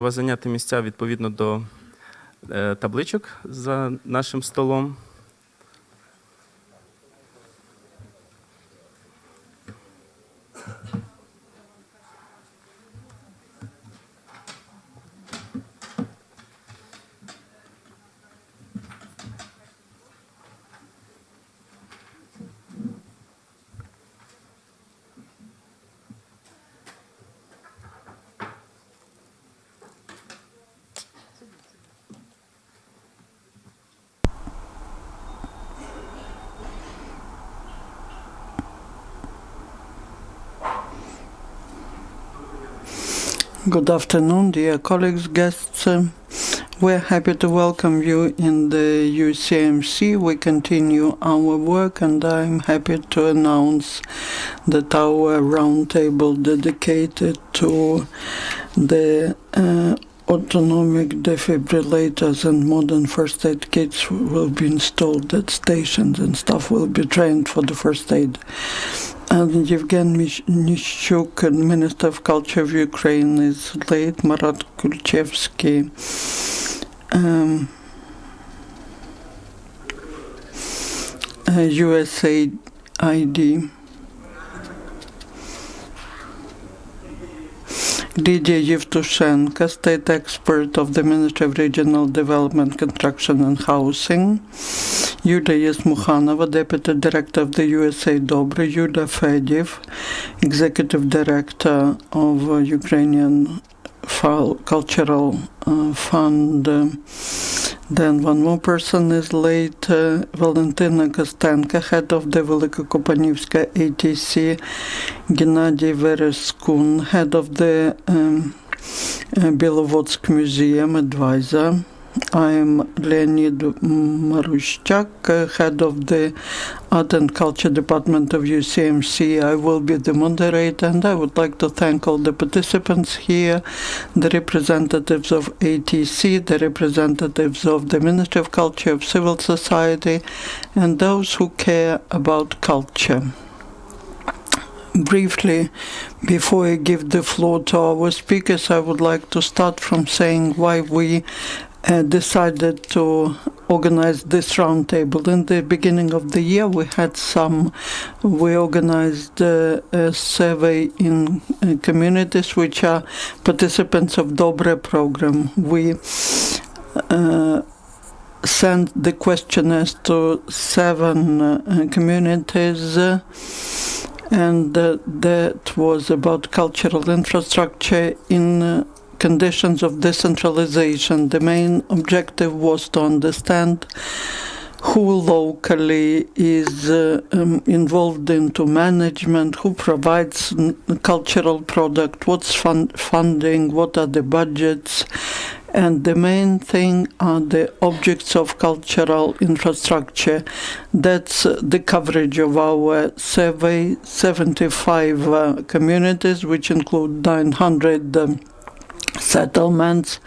Вас зайняти місця відповідно до табличок за нашим столом. Good afternoon, dear colleagues, guests. We're happy to welcome you in the UCMC. We continue our work, and I'm happy to announce that our roundtable dedicated to the autonomic defibrillators and modern first aid kits will be installed at stations, and staff will be trained for the first aid. And Yevhen Nyschuk, Minister of Culture of Ukraine, is late. Borshchivska USAID. Lidiya Yevtushenko, State Expert of the Ministry of Regional Development, Construction and Housing. Yulia Yesmukhanova, Deputy Director of the USAID DOBRE. Yulia, Executive Director of Ukrainian Cultural Fund. Then one more person is late, Valentyna Kostenko, Head of the Velykokopanivska ATC, Gennady Vereskun, Head of the Belovodsk Museum, Advisor. I'm Leonid Maruschak, Head of the Art and Culture Department of UCMC. I will be the moderator, and I would like to thank all the participants here, the representatives of ATC, the representatives of the Ministry of Culture, of civil society, and those who care about culture. Briefly, before I give the floor to our speakers, I would like to start from saying why we decided to organize this roundtable. In the beginning of the year, we organized a survey in communities which are participants of DOBRE program. We sent the questionnaires to 7 communities, and that was about cultural infrastructure in conditions of decentralization. The main objective was to understand who locally is involved into management, who provides cultural product, what's funding, what are the budgets, and the main thing are the objects of cultural infrastructure. That's the coverage of our survey. 75 communities, which include 900 settlements,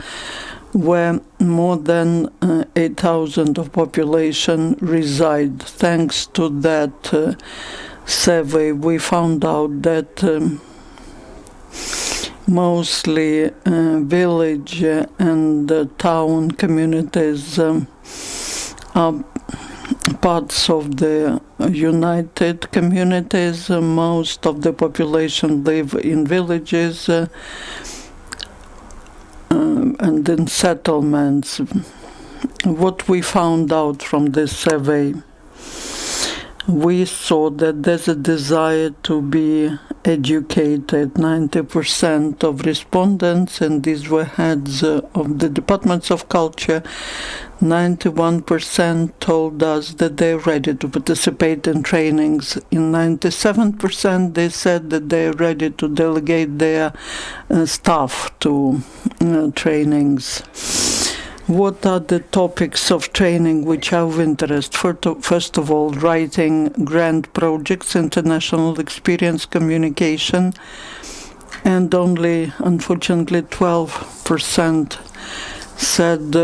where more than 8,000 of population reside. Thanks to that survey, we found out that mostly village and town communities are parts of the united communities. Most of the population live in villages and in settlements. What we found out from this survey, we saw that there's a desire to be educated. 90% of respondents, and these were heads of the departments of culture, 91% told us that they're ready to participate in trainings. In 97%, they said that they're ready to delegate their staff to trainings. What are the topics of training which are of interest? First of all, writing grand projects, international experience, communication, and only, unfortunately, 12% said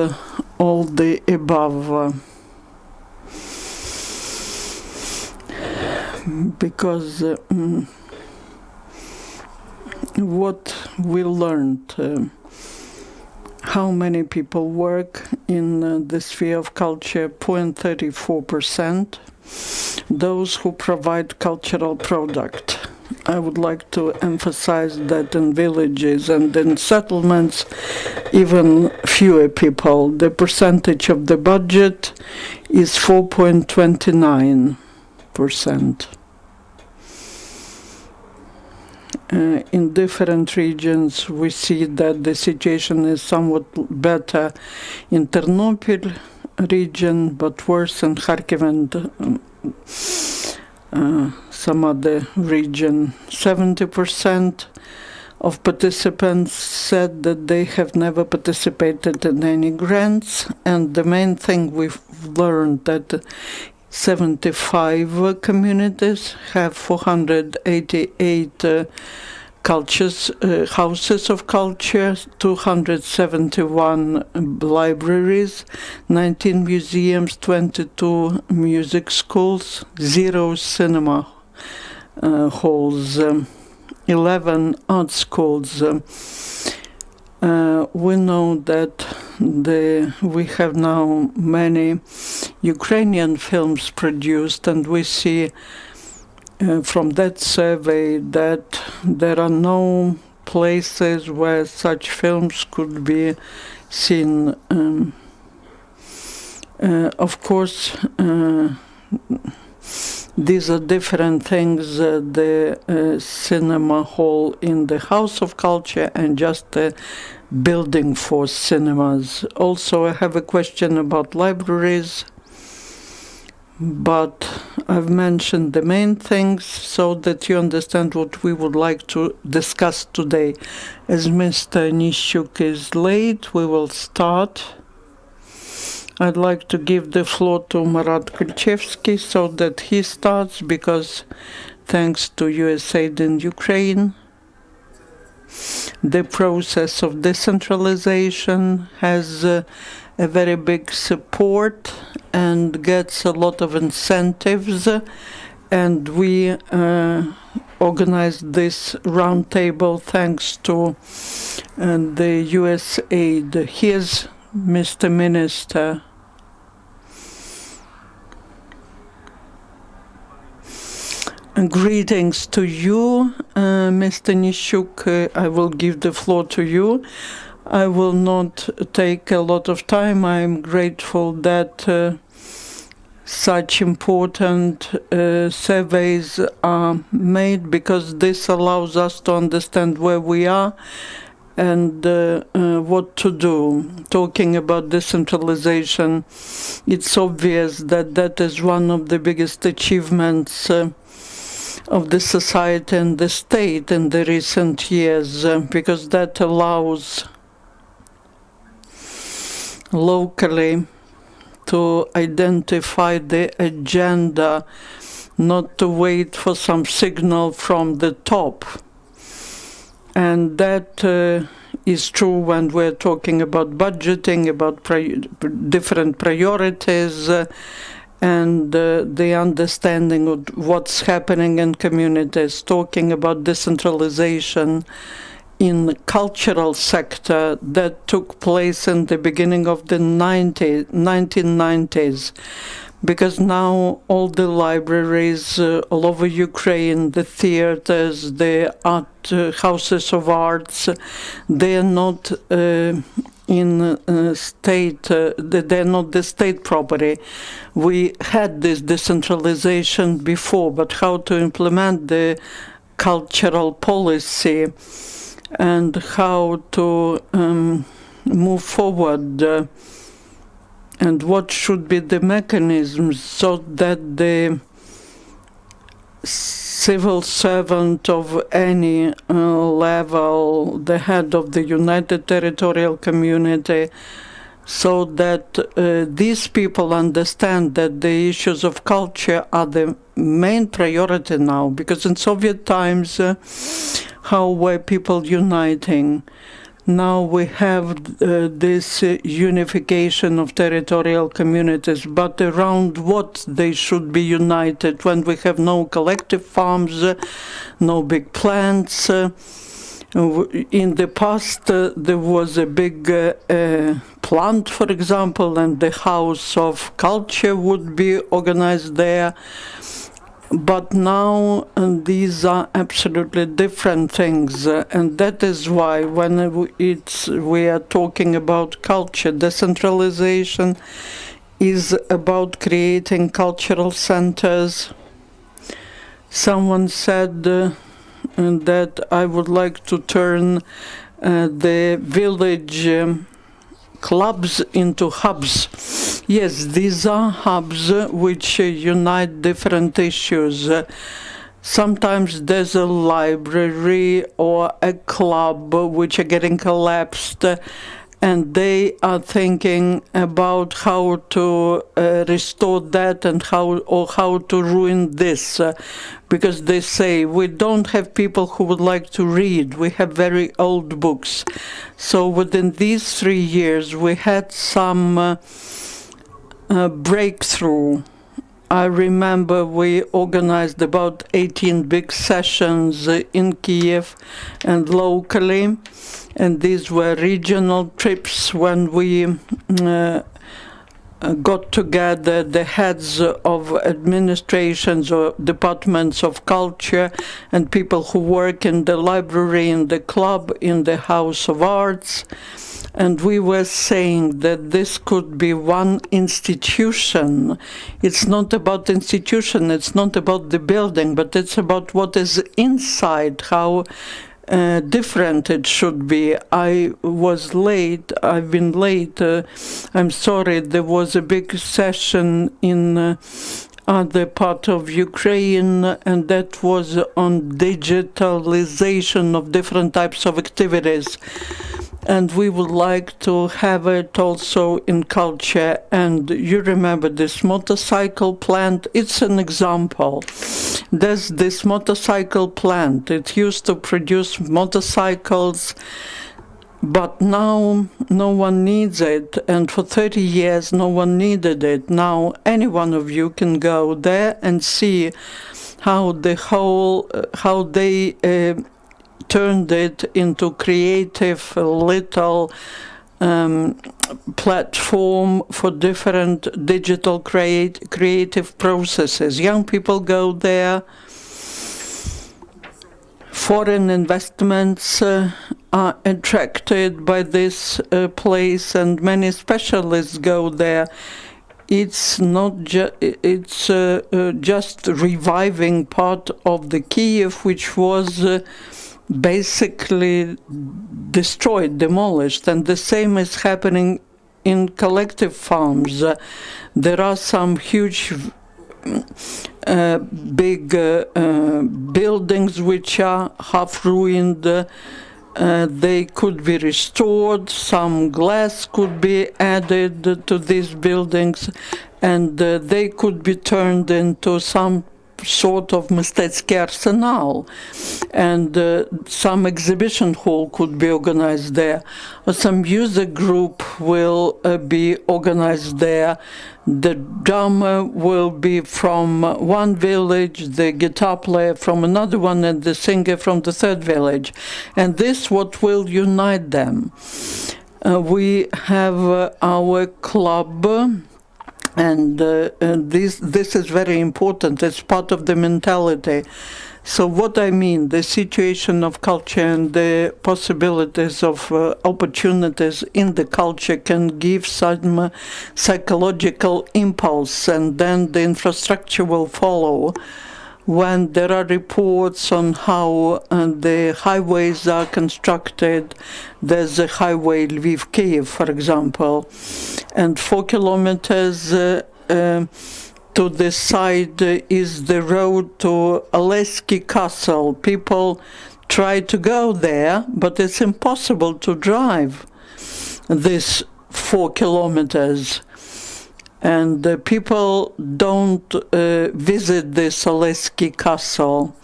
all the above. Because what we learned How many people work in the sphere of culture? 0.34%. Those who provide cultural product. I would like to emphasize that in villages and in settlements, even fewer people. The percentage of the budget is 4.29%. In different regions, we see that the situation is somewhat better in Ternopil region, but worse in Kharkiv and some other region. 70% of participants said that they have never participated in any grants, and the main thing we've learned that 75 communities have 488 houses of culture, 271 libraries, 19 museums, 22 music schools, 0 cinema halls, 11 art schools. We know that we have now many Ukrainian films produced, and we see from that survey that there are no places where such films could be seen. Of course, these are different things, the cinema hall in the House of Culture and just the building for cinemas. Also, I have a question about libraries, but I've mentioned the main things so that you understand what we would like to discuss today. As Mr. Nyschuk is late, we will start. I'd like to give the floor to Marat Kulchevsky so that he starts, because thanks to USAID in Ukraine, the process of decentralization has a very big support and gets a lot of incentives, and we organized this roundtable thanks to the USAID. Here's Mr. Minister. Greetings to you, Mr. Nyschuk. I will give the floor to you. I will not take a lot of time. I'm grateful that such important surveys are made, because this allows us to understand where we are and what to do. Talking about decentralization, it's obvious that that is one of the biggest achievements of the society and the state in the recent years, because that allows locally to identify the agenda, not to wait for some signal from the top. And that is true when we're talking about budgeting, about different priorities, and the understanding of what's happening in communities. Talking about decentralization in the cultural sector that took place in the beginning of the 1990s, because now all the libraries all over Ukraine, the theaters, the art houses of arts, they're not in state, they're not the state property. We had this decentralization before, but how to implement the cultural policy and how to move forward, and what should be the mechanisms so that the civil servant of any level, the head of the United Territorial Community, so that these people understand that the issues of culture are the main priority now. Because in Soviet times, how were people uniting? Now we have this unification of territorial communities, but around what they should be united when we have no collective farms, no big plants, In the past, there was a big plant, for example, and the House of Culture would be organized there. But now these are absolutely different things, and that is why when we are talking about culture, decentralization is about creating cultural centers. Someone said that I would like to turn the village clubs into hubs. Yes, these are hubs which unite different issues. Sometimes there's a library or a club which are getting collapsed, and they are thinking about how to restore that and how to ruin this, because they say we don't have people who would like to read. We have very old books. So within these 3 years, we had some breakthrough. I remember we organized about 18 big sessions in Kiev and locally, and these were regional trips when we got together the heads of administrations or departments of culture and people who work in the library, in the club, in the House of Arts. And we were saying that this could be one institution. It's not about institution, it's not about the building, but it's about what is inside, how different it should be. I was late, I've been late, I'm sorry, there was a big session in other part of Ukraine, and that was on digitalization of different types of activities. And we would like to have it also in culture. And you remember this motorcycle plant? It's an example. There's this motorcycle plant. It used to produce motorcycles, but now no one needs it. And for 30 years, no one needed it. Now any one of you can go there and see how how they turned it into creative little platform for different digital creative processes. Young people go there. Foreign investments are attracted by this place, and many specialists go there. It's not just reviving part of the Kiev, which was basically destroyed, demolished, and the same is happening in collective farms. There are some huge big buildings which are half ruined. They could be restored, some glass could be added to these buildings, and they could be turned into some sort of Mistetsky arsenal, and some exhibition hall could be organized there, or some user group will be organized there. The drummer will be from one village, the guitar player from another one, and the singer from the third village. And this what will unite them. We have our club, and this is very important. It's part of the mentality. So what I mean, the situation of culture and the possibilities of opportunities in the culture can give some psychological impulse, and then the infrastructure will follow. When there are reports on how the highways are constructed, there's a highway Lviv-Kiev, for example, and 4 kilometers to the side is the road to Aleski Castle. People try to go there, but it's impossible to drive this 4 kilometers. And people don't visit this Aleski Castle.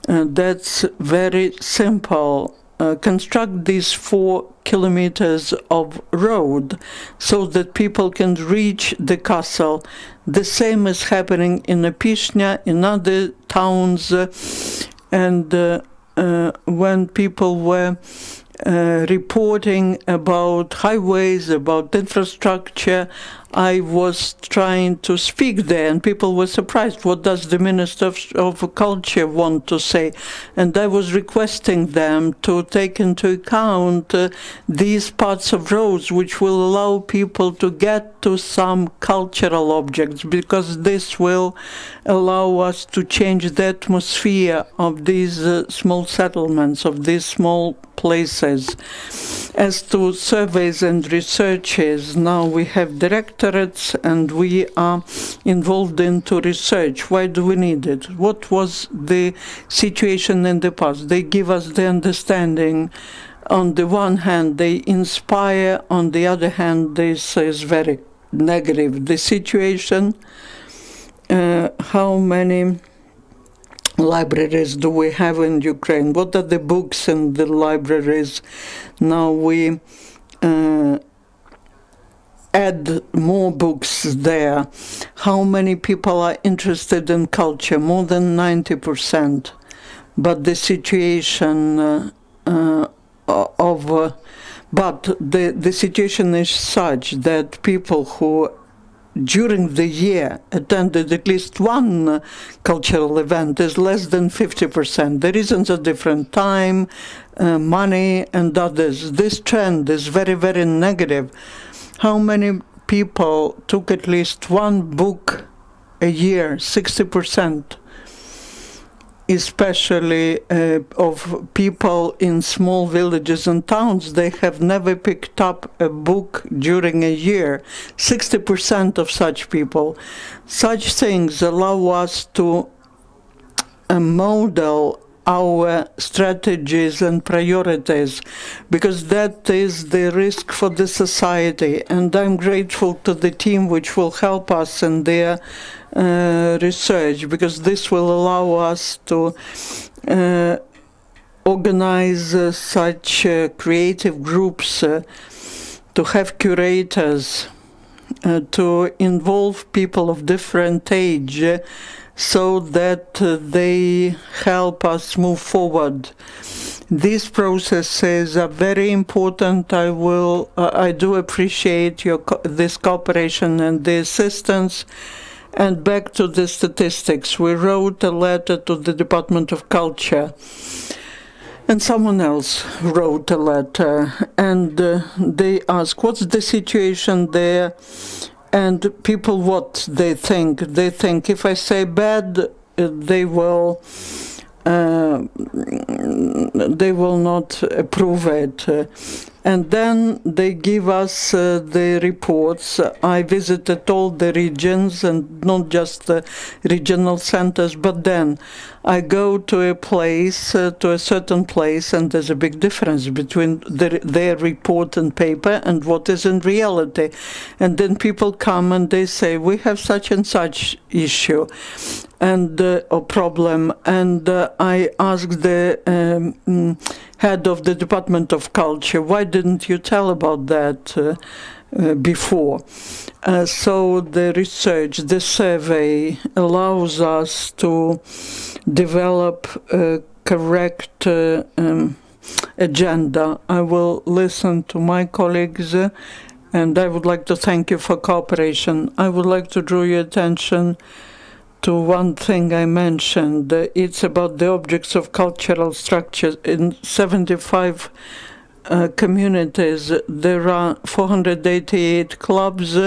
That's very simple. Construct these 4 kilometers of road so that people can reach the castle. The same is happening in Apishnya, in other towns, and when people were reporting about highways, about infrastructure, I was trying to speak there, and people were surprised. What does the Minister of Culture want to say? And I was requesting them to take into account these parts of roads which will allow people to get to some cultural objects, because this will allow us to change the atmosphere of these small settlements, of these small places. As to surveys and researches, now we have directorates and we are involved into research. Why do we need it? What was the situation in the past? They give us the understanding. On the one hand, they inspire. On the other hand, this is very negative. The situation, how many libraries do we have in Ukraine? What are the books in the libraries? Now we add more books there. How many people are interested in culture? More than 90%. But the situation the situation is such that people who during the year attended at least one cultural event is less than 50%. The reasons are different: time, money, and others. This trend is very, very negative. How many people took at least one book a year? 60%. Especially of people in small villages and towns, they have never picked up a book during a year. 60% of such people. Such things allow us to model our strategies and priorities, because that is the risk for the society. And I'm grateful to the team which will help us in their research, because this will allow us to organize such creative groups, to have curators, to involve people of different age, so that they help us move forward. These processes are very important. I do appreciate this cooperation and the assistance. And back to the statistics, we wrote a letter to the Department of Culture, and someone else wrote a letter, and they asked, what's the situation there? And people, what they think? They think if I say bad, they will not approve it. And then they give us the reports. I visited all the regions, and not just the regional centers, but then I go to a place, to a certain place, and there's a big difference between their report and paper and what is in reality. And then people come and they say, we have such and such issue and or problem. And I asked the head of the Department of Culture, why didn't you tell about that before? So the research, the survey allows us to develop a correct agenda. I will listen to my colleagues, and I would like to thank you for cooperation. I would like to draw your attention to one thing I mentioned. It's about the objects of cultural structure. In 75 communities, there are 488 clubs,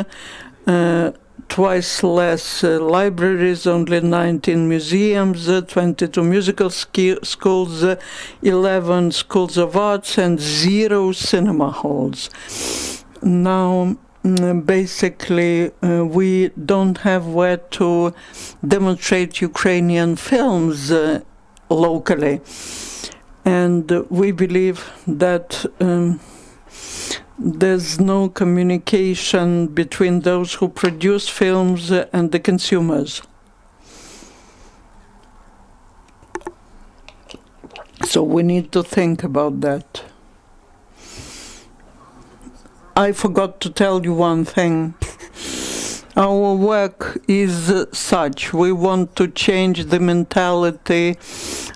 twice less libraries, only 19 museums, 22 musical schools, 11 schools of arts, and 0 cinema halls. Now, basically, we don't have where to demonstrate Ukrainian films locally. And we believe that there's no communication between those who produce films and the consumers. So we need to think about that. I forgot to tell you one thing. Our work is such. We want to change the mentality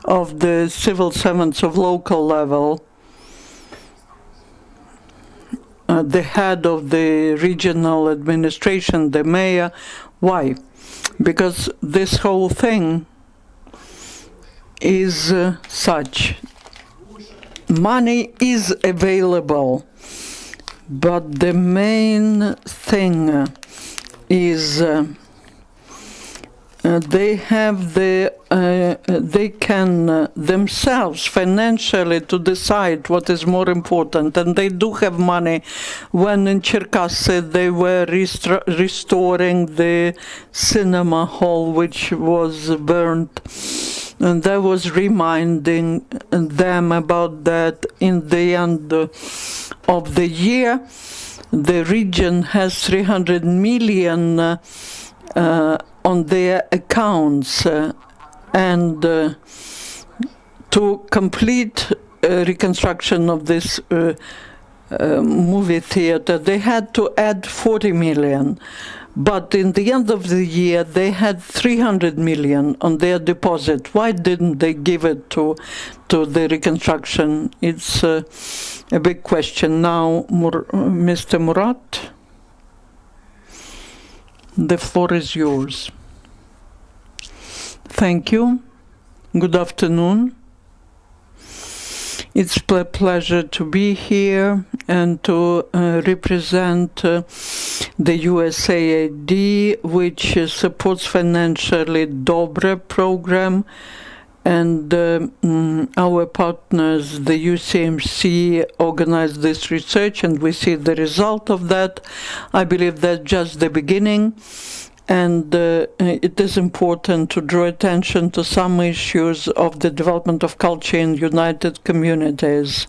of the civil servants of local level, the head of the regional administration, the mayor. Why? Because this whole thing is such. Money is available, but the main thing is they can themselves financially to decide what is more important, and they do have money. When in Cherkasy they were restoring the cinema hall which was burnt, and I was reminding them about that. In the end of the year, the region has 300 million on their accounts, and to complete reconstruction of this movie theater, they had to add 40 million. But in the end of the year, they had 300 million on their deposit. Why didn't they give it to the reconstruction? It's a big question. Now, Mr. Murat, the floor is yours. Thank you. Good afternoon. It's a pleasure to be here and to represent the USAID, which supports financially DOBRE program, and our partners, the UCMC, organized this research, and we see the result of that. I believe that's just the beginning, and it is important to draw attention to some issues of the development of culture in united communities.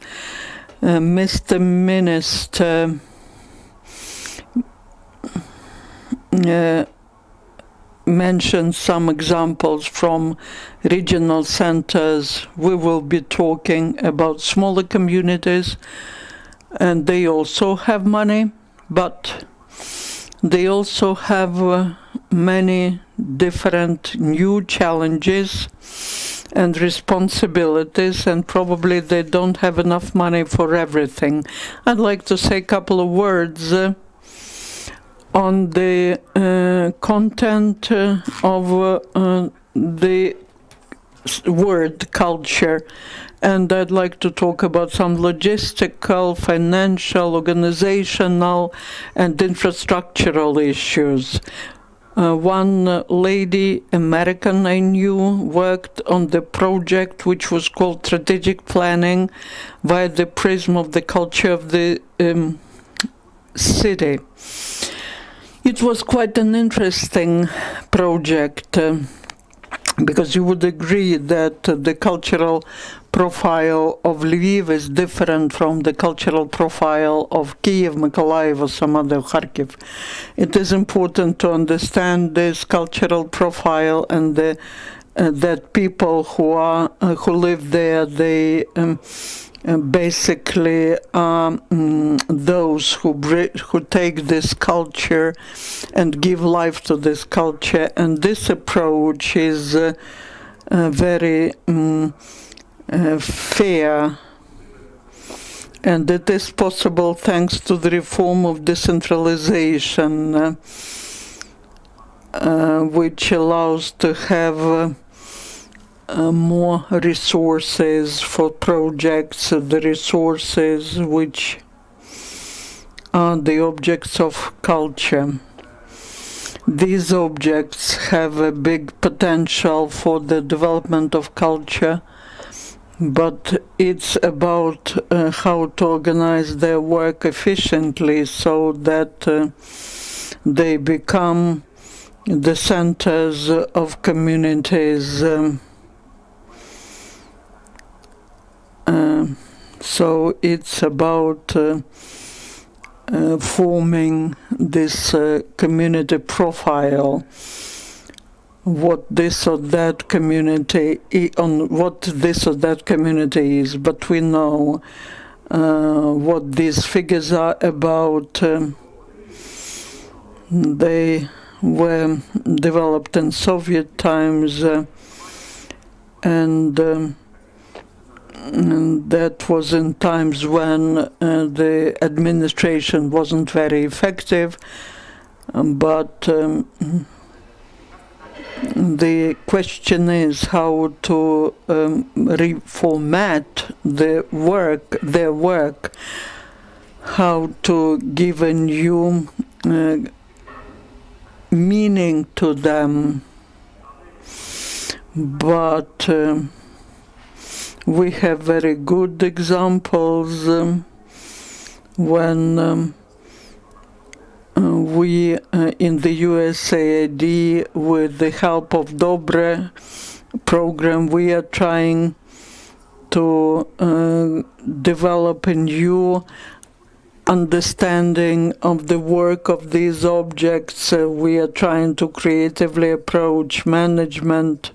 Mr. Minister mentioned some examples from regional centers. We will be talking about smaller communities, and they also have money, but they also have many different new challenges and responsibilities, and probably they don't have enough money for everything. I'd like to say a couple of words on the content of the word culture, and I'd like to talk about some logistical, financial, organizational, and infrastructural issues. One lady, American I knew, worked on the project which was called Strategic Planning via the prism of the culture of the city. It was quite an interesting project, because you would agree that the cultural profile of Lviv is different from the cultural profile of Kiev, Mykolaiv, or some other Kharkiv. It is important to understand this cultural profile, and that people who live there, they basically are those who take this culture and give life to this culture. And this approach is very fair, and it is possible thanks to the reform of decentralization, which allows to have more resources for projects, the resources which are the objects of culture. These objects have a big potential for the development of culture, but it's about how to organize their work efficiently so that they become the centers of communities. So it's about forming this community profile, what this or that community is, but we know what these figures are about. They were developed in Soviet times, and that was in times when the administration wasn't very effective, but the question is how to reformat their work, how to give a new meaning to them. But we have very good examples when we in the USAID, with the help of DOBRE program, we are trying to develop a new understanding of the work of these objects. We are trying to creatively approach management.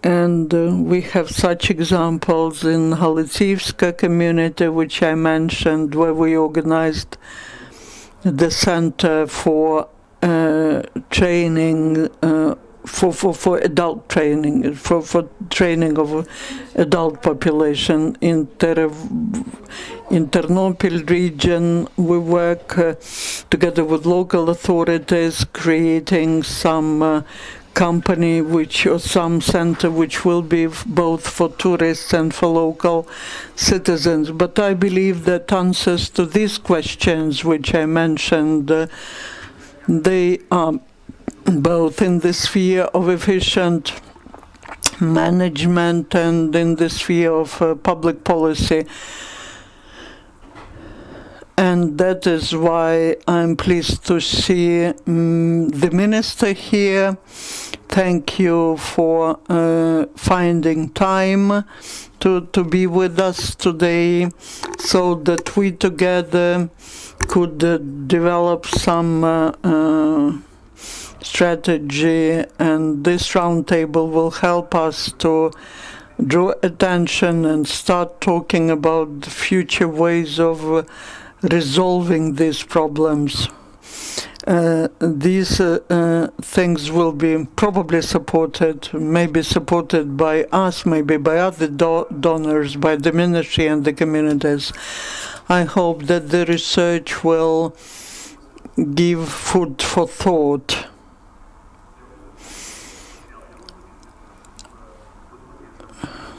And we have such examples in Valentyna community, which I mentioned, where we organized the center for training, for adult training, for training of adult population in Ternopil region. We work together with local authorities, creating some company or some center which will be both for tourists and for local citizens. But I believe that answers to these questions which I mentioned, they are both in the sphere of efficient management and in the sphere of public policy. And that is why I'm pleased to see the minister here. Thank you for finding time to be with us today, so that we together could develop some strategy, and this roundtable will help us to draw attention and start talking about the future ways of resolving these problems. These things will be probably supported, maybe supported by us, maybe by other donors, by the ministry and the communities. I hope that the research will give food for thought.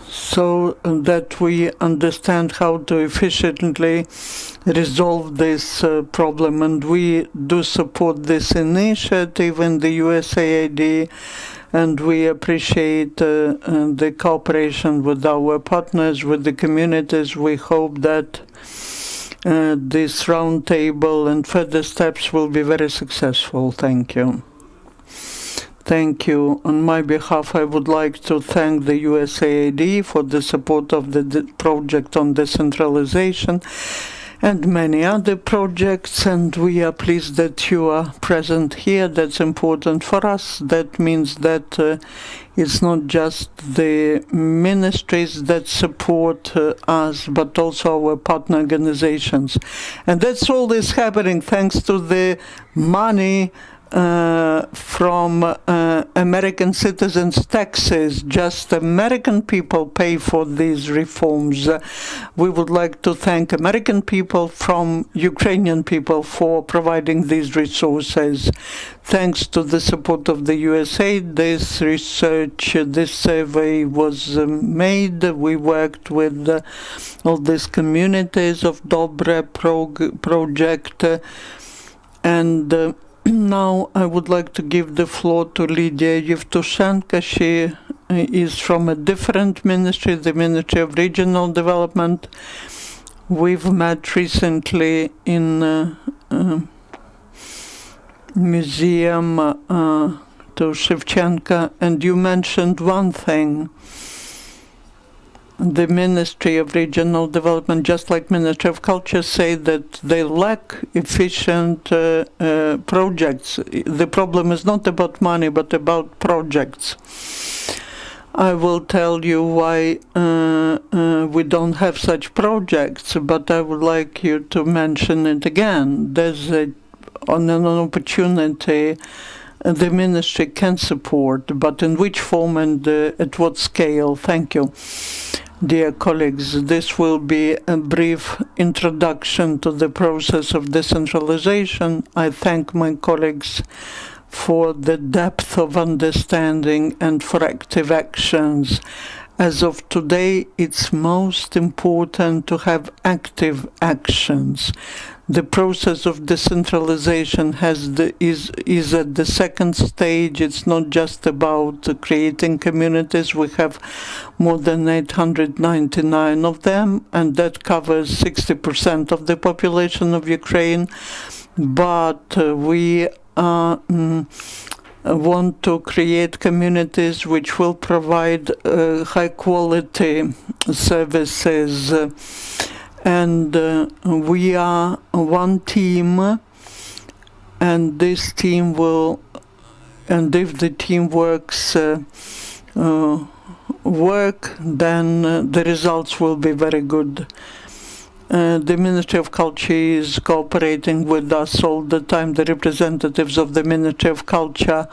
So that we understand how to efficiently resolve this problem. And we do support this initiative in the USAID, and we appreciate the cooperation with our partners, with the communities. We hope that this roundtable and further steps will be very successful. Thank you. Thank you. On my behalf, I would like to thank the USAID for the support of the project on decentralization and many other projects, and we are pleased that you are present here. That's important for us. That means that it's not just the ministries that support us, but also our partner organizations. And that's all this happening thanks to the money from American citizens' taxes. Just American people pay for these reforms. We would like to thank American people from Ukrainian people for providing these resources. Thanks to the support of the USAID, this research, this survey was made. We worked with all these communities of DOBRE project, and now I would like to give the floor to Lidiya Yevtushenko. She is from a different ministry, the Ministry of Regional Development. We've met recently in a museum to Shevchenko, and you mentioned one thing. The Ministry of Regional Development, just like Ministry of Culture, say that they lack efficient projects. The problem is not about money, but about projects. I will tell you why we don't have such projects, but I would like you to mention it again. There's an opportunity the ministry can support, but in which form and at what scale? Thank you. Dear colleagues, this will be a brief introduction to the process of decentralization. I thank my colleagues for the depth of understanding and for active actions. As of today, it's most important to have active actions. The process of decentralization is at the second stage. It's not just about creating communities. We have more than 899 of them, and that covers 60% of the population of Ukraine. But we want to create communities which will provide high-quality services. And we are one team, and this team will, and if the team works, then the results will be very good. The Ministry of Culture is cooperating with us all the time. The representatives of the Ministry of Culture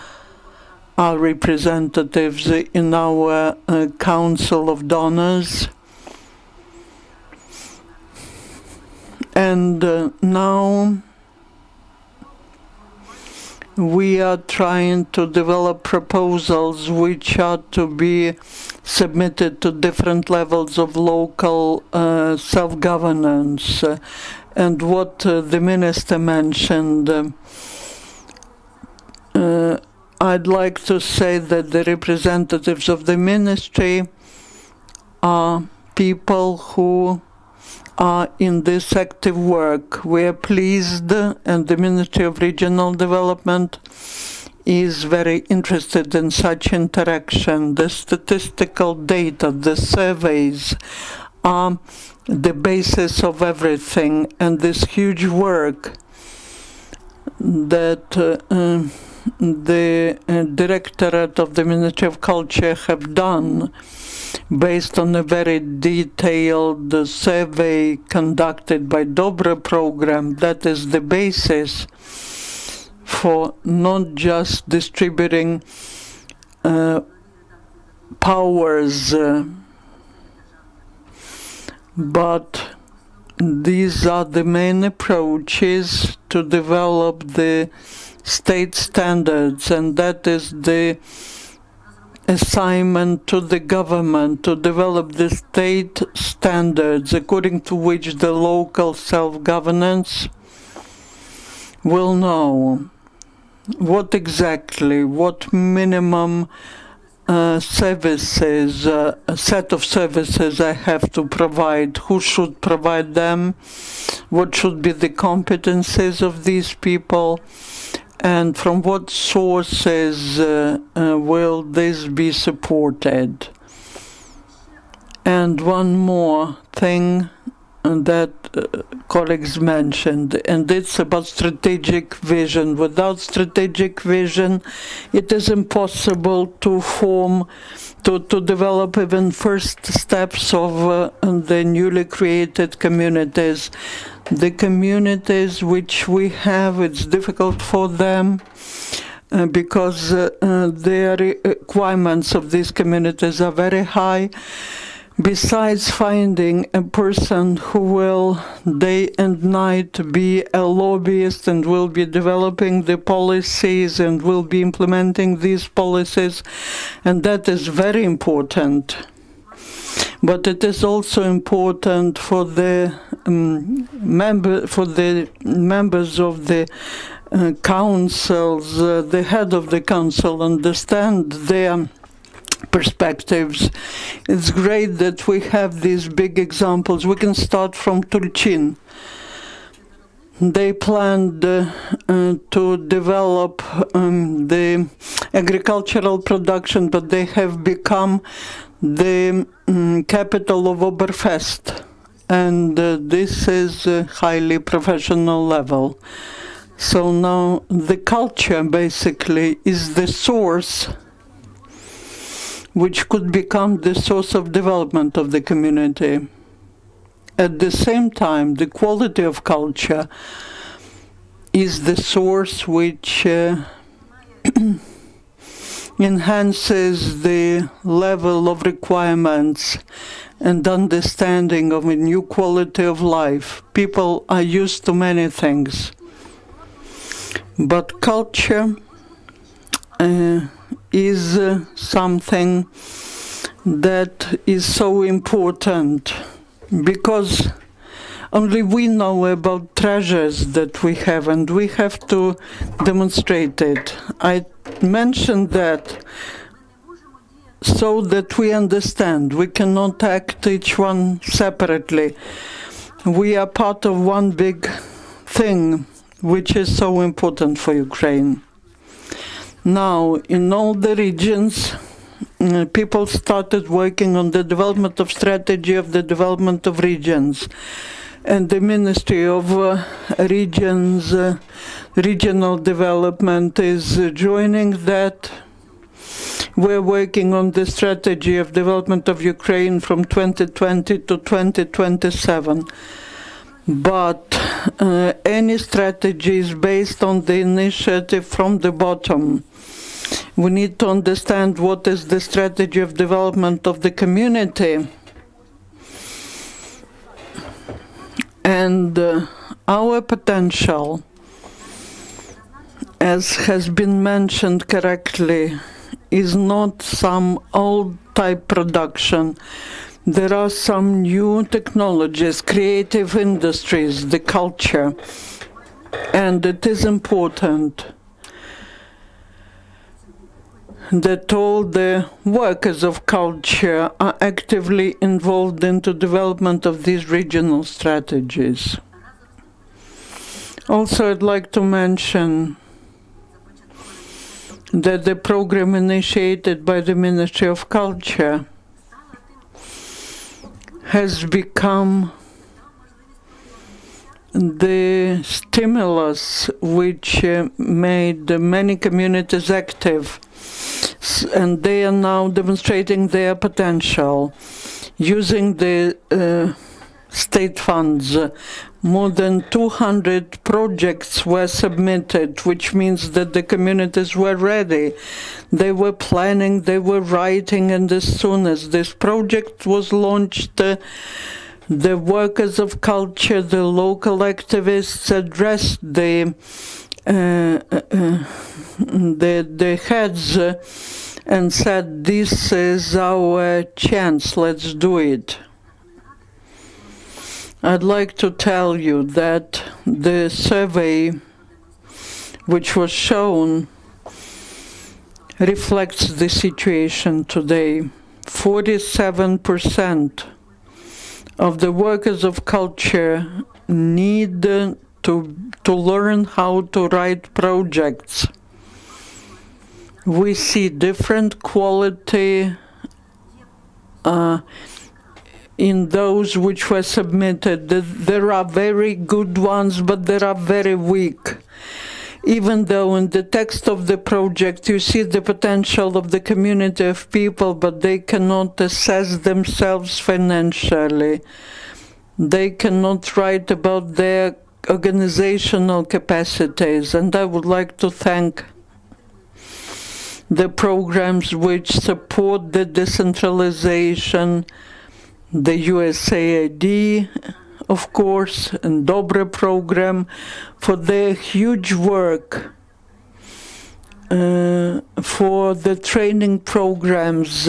are representatives in our Council of Donors. And now we are trying to develop proposals which are to be submitted to different levels of local self-governance. And what the minister mentioned, I'd like to say that the representatives of the ministry are people who are in this active work. We are pleased, and the Ministry of Regional Development is very interested in such interaction. The statistical data, the surveys are the basis of everything, and this huge work that the Directorate of the Ministry of Culture have done based on a very detailed survey conducted by DOBRE program, that is the basis for not just distributing powers, but these are the main approaches to develop the state standards, and that is the assignment to the government to develop the state standards according to which the local self-governance will know what minimum services, a set of services I have to provide, who should provide them, what should be the competencies of these people, and from what sources will this be supported. And one more thing that colleagues mentioned, and it's about strategic vision. Without strategic vision, it is impossible to develop even first steps of the newly created communities. The communities which we have, it's difficult for them because the requirements of these communities are very high. Besides finding a person who will day and night be a lobbyist and will be developing the policies and will be implementing these policies, and that is very important. But it is also important for the members of the councils, the head of the council, understand their perspectives. It's great that we have these big examples. We can start from Tulchin. They planned to develop the agricultural production, but they have become the capital of Oberfest, and this is a highly professional level. So now the culture basically is the source which could become the source of development of the community. At the same time, the quality of culture is the source which enhances the level of requirements and understanding of a new quality of life. People are used to many things, but culture is something that is so important, because only we know about treasures that we have, and we have to demonstrate it. I mentioned that so that we understand. We cannot act each one separately. We are part of one big thing, which is so important for Ukraine. Now, in all the regions, people started working on the development of strategy of the development of regions. And the Ministry of Regional Development is joining that. We're working on the strategy of development of Ukraine from 2020 to 2027. But any strategy is based on the initiative from the bottom. We need to understand what is the strategy of development of the community. And our potential, as has been mentioned correctly, is not some old type production. There are some new technologies, creative industries, the culture, and it is important that all the workers of culture are actively involved into development of these regional strategies. Also, I'd like to mention that the program initiated by the Ministry of Culture has become the stimulus which made many communities active, and they are now demonstrating their potential using the state funds. More than 200 projects were submitted, which means that the communities were ready. They were planning, they were writing, and as soon as this project was launched, the workers of culture, the local activists addressed the heads and said, "This is our chance, let's do it." I'd like to tell you that the survey which was shown reflects the situation today. 47% of the workers of culture need to learn how to write projects. We see different quality in those which were submitted. There are very good ones, but there are very weak. Even though in the text of the project you see the potential of the community of people, but they cannot assess themselves financially. They cannot write about their organizational capacities. And I would like to thank the programs which support the decentralization, the USAID, of course, and DOBRE program, for their huge work, for the training programs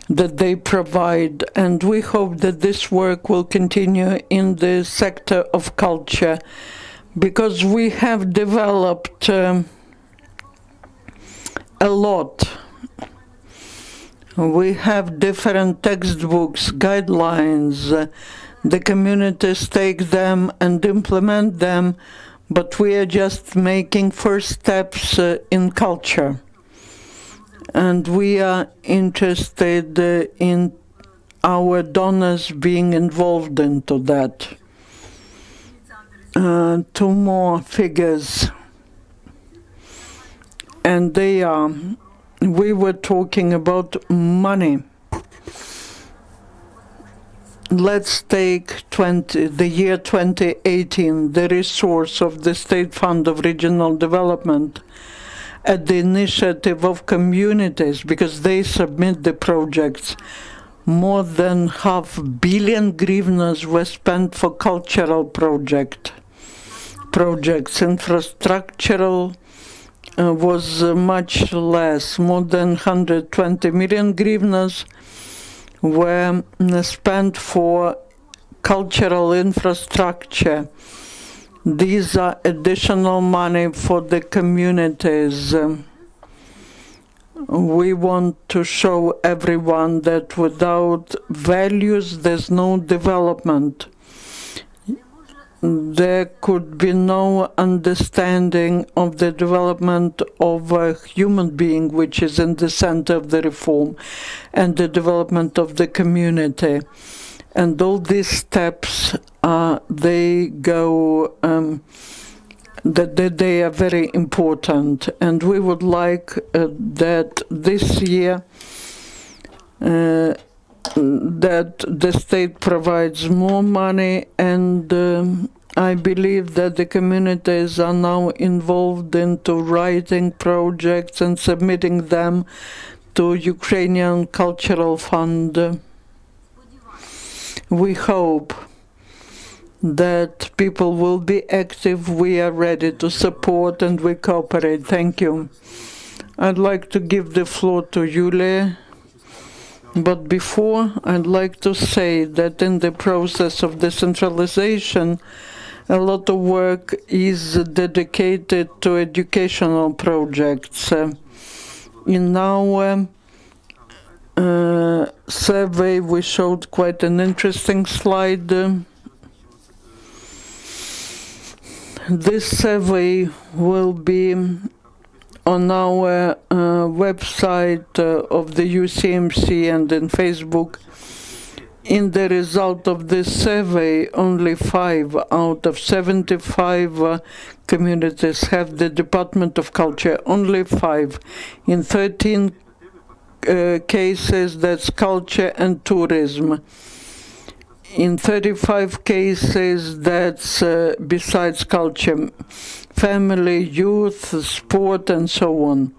that they provide. And we hope that this work will continue in the sector of culture, because we have developed a lot. We have different textbooks, guidelines. The communities take them and implement them, but we are just making first steps in culture. And we are interested in our donors being involved into that. Two more figures. And they are, we were talking about money. Let's take the year 2018, the resource of the State Fund of Regional Development. at the initiative of communities, because they submit the projects. More than 500 million hryvnias were spent for cultural projects. Infrastructural was much less. More than 120 million hryvnias were spent for cultural infrastructure. These are additional money for the communities. We want to show everyone that without values there's no development. There could be no understanding of the development of a human being, which is in the center of the reform, and the development of the community. And all these steps, they are very important. And we would like that this year that the state provides more money, and I believe that the communities are now involved into writing projects and submitting them to Ukrainian Cultural Fund. We hope that people will be active. We are ready to support and we cooperate. Thank you. I'd like to give the floor to Yulia. But before, I'd like to say that in the process of decentralization, a lot of work is dedicated to educational projects. In our survey, we showed quite an interesting slide. This survey will be on our website of the UCMC and in Facebook. In the result of this survey, only 5 out of 75 communities have the Department of Culture. Only 5. In 13 cases, that's culture and tourism. In 35 cases, that's besides culture, family, youth, sport, and so on.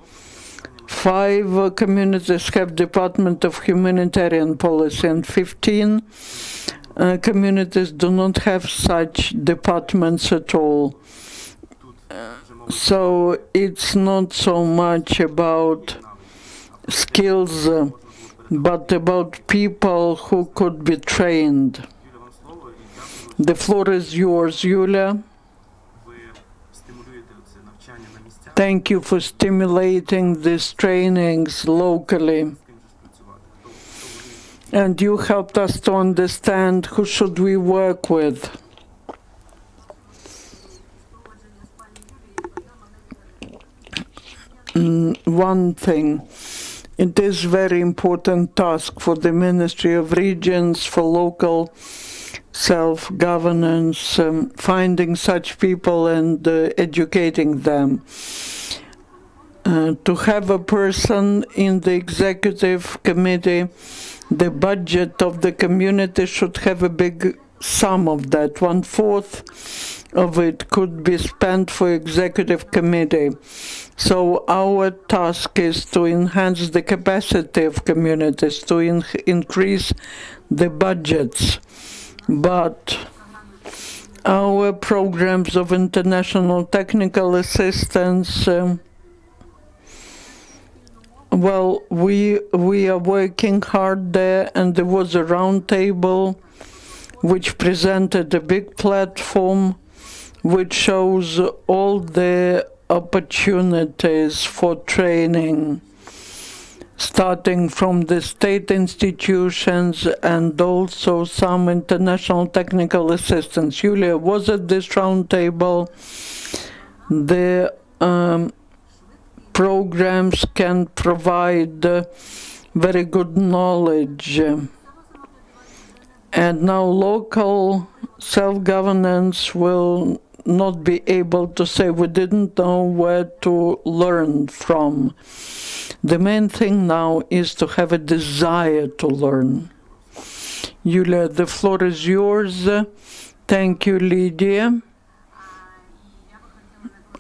5 communities have Department of Humanitarian Policy, and 15 communities do not have such departments at all. So it's not so much about skills, but about people who could be trained. The floor is yours, Yulia. Thank you for stimulating these trainings locally. And you helped us to understand who should we work with. One thing, it is a very important task for the Ministry of Regions, for local self-governance, finding such people and educating them. To have a person in the executive committee, the budget of the community should have a big sum of that. 1/4 of it could be spent for executive committee. So our task is to enhance the capacity of communities, to increase the budgets. But our programs of international technical assistance, well, we are working hard there, and there was a round table which presented a big platform which shows all the opportunities for training, starting from the state institutions and also some international technical assistance. Yulia was at this round table. The programs can provide very good knowledge. And now local self-governance will not be able to say we didn't know where to learn from. The main thing now is to have a desire to learn. Yulia, the floor is yours. Thank you, Lidiya.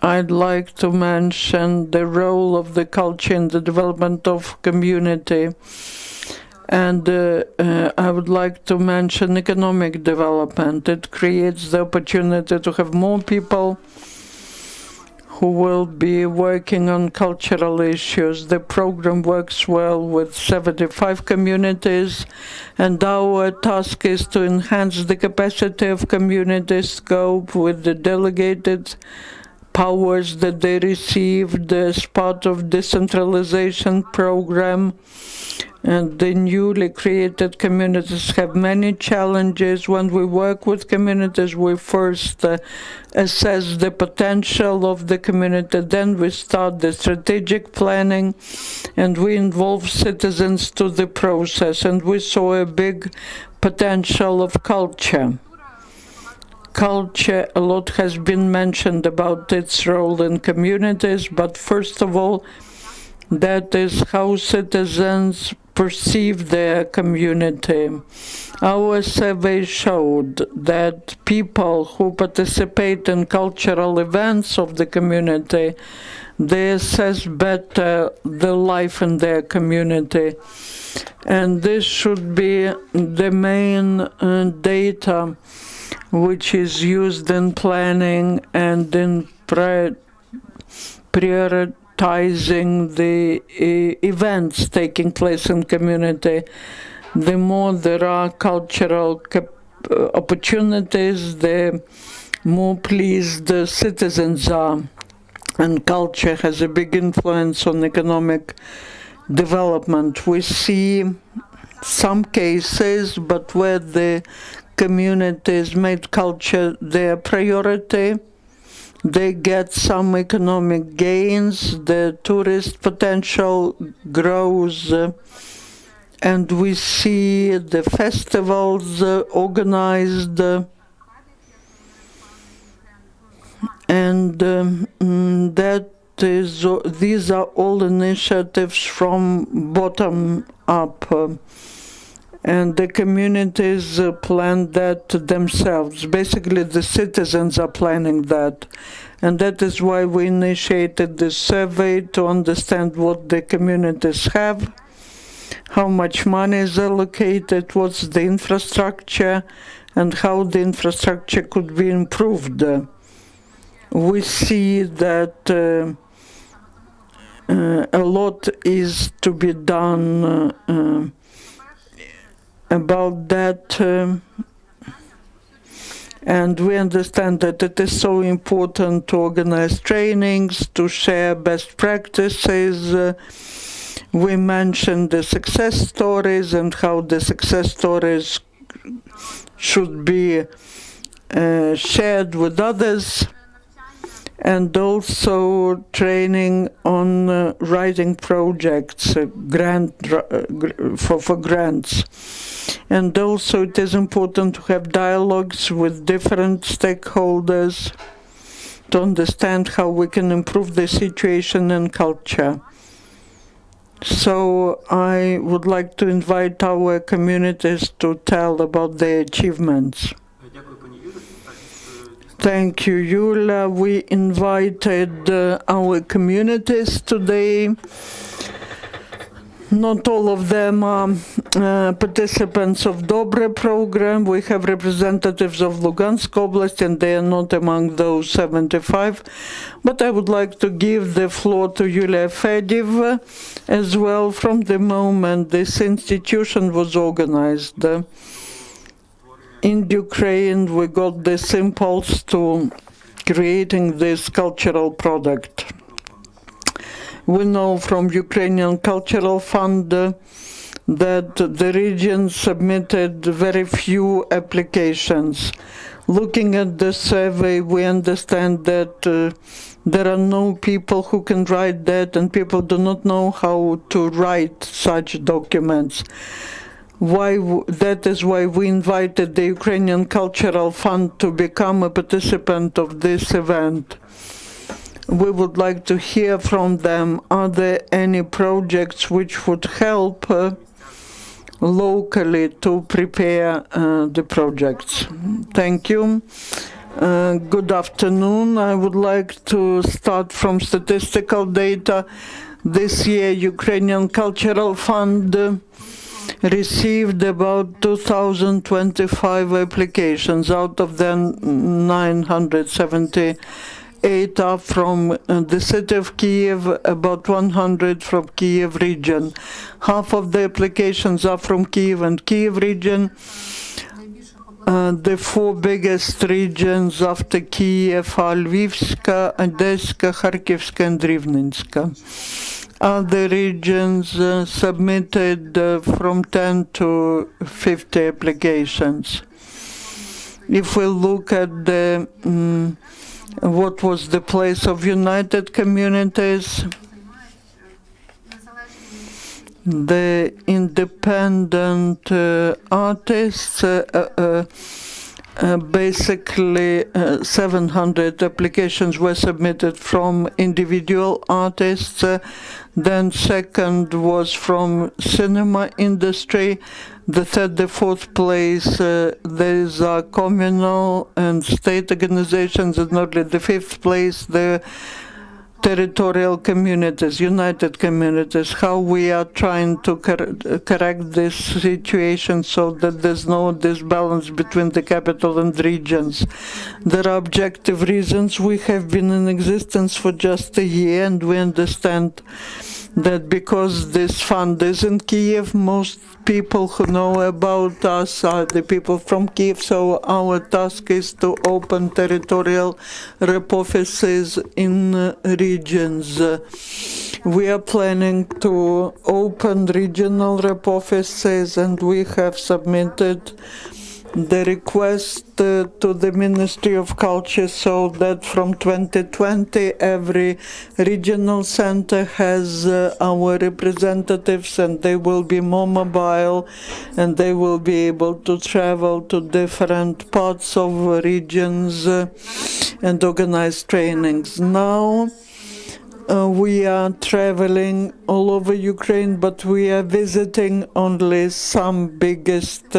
I'd like to mention the role of the culture in the development of community. And I would like to mention economic development. It creates the opportunity to have more people who will be working on cultural issues. The program works well with 75 communities, and our task is to enhance the capacity of community scope with the delegated powers that they received as part of decentralization program. And the newly created communities have many challenges. When we work with communities, we first assess the potential of the community, then we start the strategic planning, and we involve citizens to the process. And we saw a big potential of culture. Culture, a lot has been mentioned about its role in communities, but first of all, that is how citizens perceive their community. Our survey showed that people who participate in cultural events of the community, they assess better the life in their community. And this should be the main data which is used in planning and in prioritizing the events taking place in community. The more there are cultural opportunities, the more pleased the citizens are. And culture has a big influence on economic development. We see some cases, but where the communities made culture their priority, they get some economic gains, the tourist potential grows, and we see the festivals organized, and these are all initiatives from bottom up. And the communities plan that themselves. Basically, the citizens are planning that. And that is why we initiated this survey, to understand what the communities have, how much money is allocated, what's the infrastructure, and how the infrastructure could be improved. We see that a lot is to be done about that, and we understand that it is so important to organize trainings, to share best practices. We mentioned the success stories and how the success stories should be shared with others, and also training on writing projects, for grants. And also it is important to have dialogues with different stakeholders to understand how we can improve the situation in culture. So I would like to invite our communities to tell about their achievements. Thank you, Yulia. We invited our communities today. Not all of them are participants of DOBRE program. We have representatives of Luhansk Oblast, and they are not among those 75. But I would like to give the floor to Yulia Fediv as well. From the moment this institution was organized in Ukraine, we got this impulse to creating this cultural product. We know from Ukrainian Cultural Fund that the region submitted very few applications. Looking at the survey, we understand that there are no people who can write that, and people do not know how to write such documents. That is why we invited the Ukrainian Cultural Fund to become a participant of this event. We would like to hear from them. Are there any projects which would help locally to prepare the projects? Thank you. Good afternoon. I would like to start from statistical data. This year, Ukrainian Cultural Fund received about 2,025 applications. Out of them, 978 are from the city of Kiev, about 100 from Kiev region. Half of the applications are from Kiev and Kiev region. The four biggest regions after Kiev are Lvivska, Odessa, Kharkivska and Rivnenska. Other regions submitted from 10 to 50 applications. If we look at the what was the place of United Communities, the independent artists, basically 700 applications were submitted from individual artists. Then second was from cinema industry. The third, the fourth place, these are communal and state organizations, and only the fifth place, the territorial communities, united communities. How we are trying to correct this situation so that there's no disbalance between the capital and regions. There are objective reasons. We have been in existence for just a year, and we understand that because this fund is in Kiev, most people who know about us are the people from Kiev, so our task is to open territorial rep offices in regions. We are planning to open regional rep offices, and we have submitted the request to the Ministry of Culture so that from 2020 every regional center has our representatives, and they will be more mobile and they will be able to travel to different parts of regions and organize trainings. Now we are traveling all over Ukraine, but we are visiting only some biggest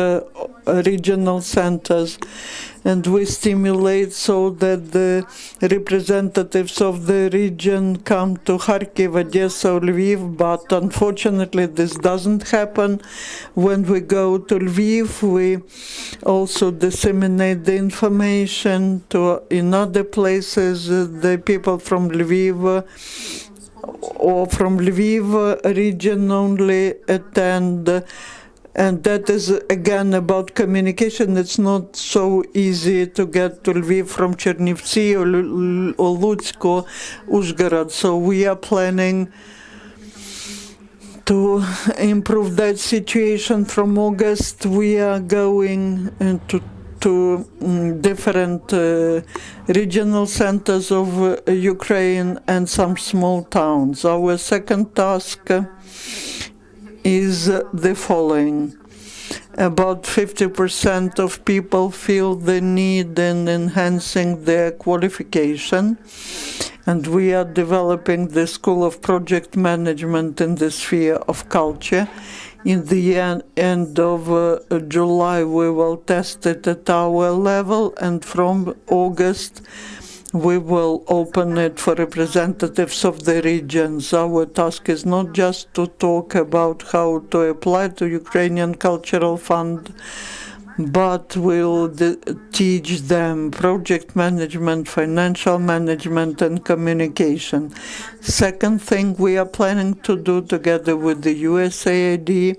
regional centers, and we stimulate so that the representatives of the region come to Kharkiv, Odessa, or Lviv, but unfortunately this doesn't happen. When we go to Lviv, we also disseminate the information to in other places. The people from Lviv or from Lviv region only attend. And that is, again, about communication. It's not so easy to get to Lviv from Chernivtsi or Lutsk or Uzhgorod. So we are planning to improve that situation. From August, we are going to different regional centers of Ukraine and some small towns. Our second task is the following. About 50% of people feel the need in enhancing their qualification, and we are developing the School of Project Management in the sphere of culture. In the end of July, we will test it at our level, and from August, we will open it for representatives of the regions. Our task is not just to talk about how to apply to Ukrainian Cultural Fund, but we'll teach them project management, financial management, and communication. Second thing we are planning to do together with the USAID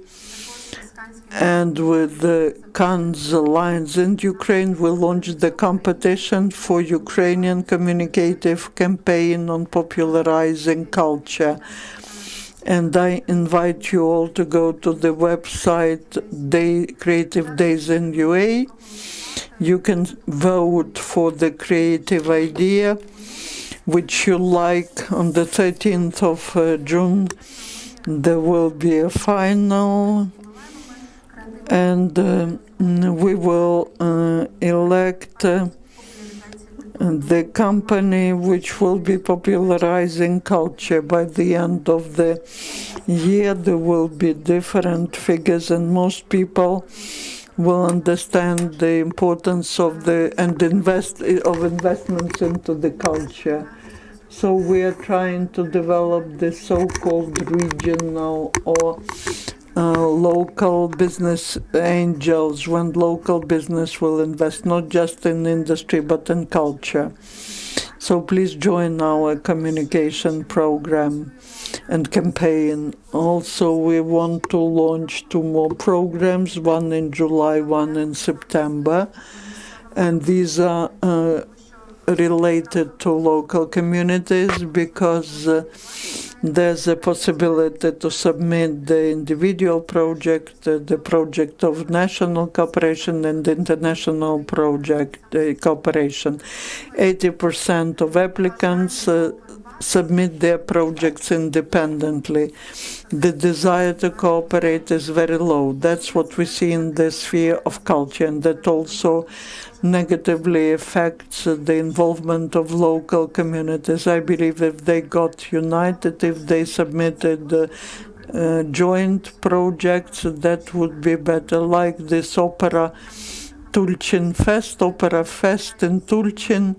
and with the Cannes Alliance in Ukraine, we launched the competition for Ukrainian communicative campaign on popularizing culture. And I invite you all to go to the website Creative Days in UA. You can vote for the creative idea which you like. On the 13th of June there will be a final, and we will elect the company which will be popularizing culture. By the end of the year there will be different figures, and most people will understand the importance of investments into the culture. So we are trying to develop the so-called regional or local business angels, when local business will invest not just in industry but in culture. So please join our communication program and campaign. Also, we want to launch 2 more programs, one in July, one in September. And these are related to local communities because there's a possibility to submit the individual project, the project of national cooperation and international project cooperation. 80% of applicants submit their projects independently. The desire to cooperate is very low. That's what we see in the sphere of culture, and that also negatively affects the involvement of local communities. I believe if they got united, if they submitted joint projects, that would be better, like this opera Tulchin Fest, Opera Fest in Tulchin.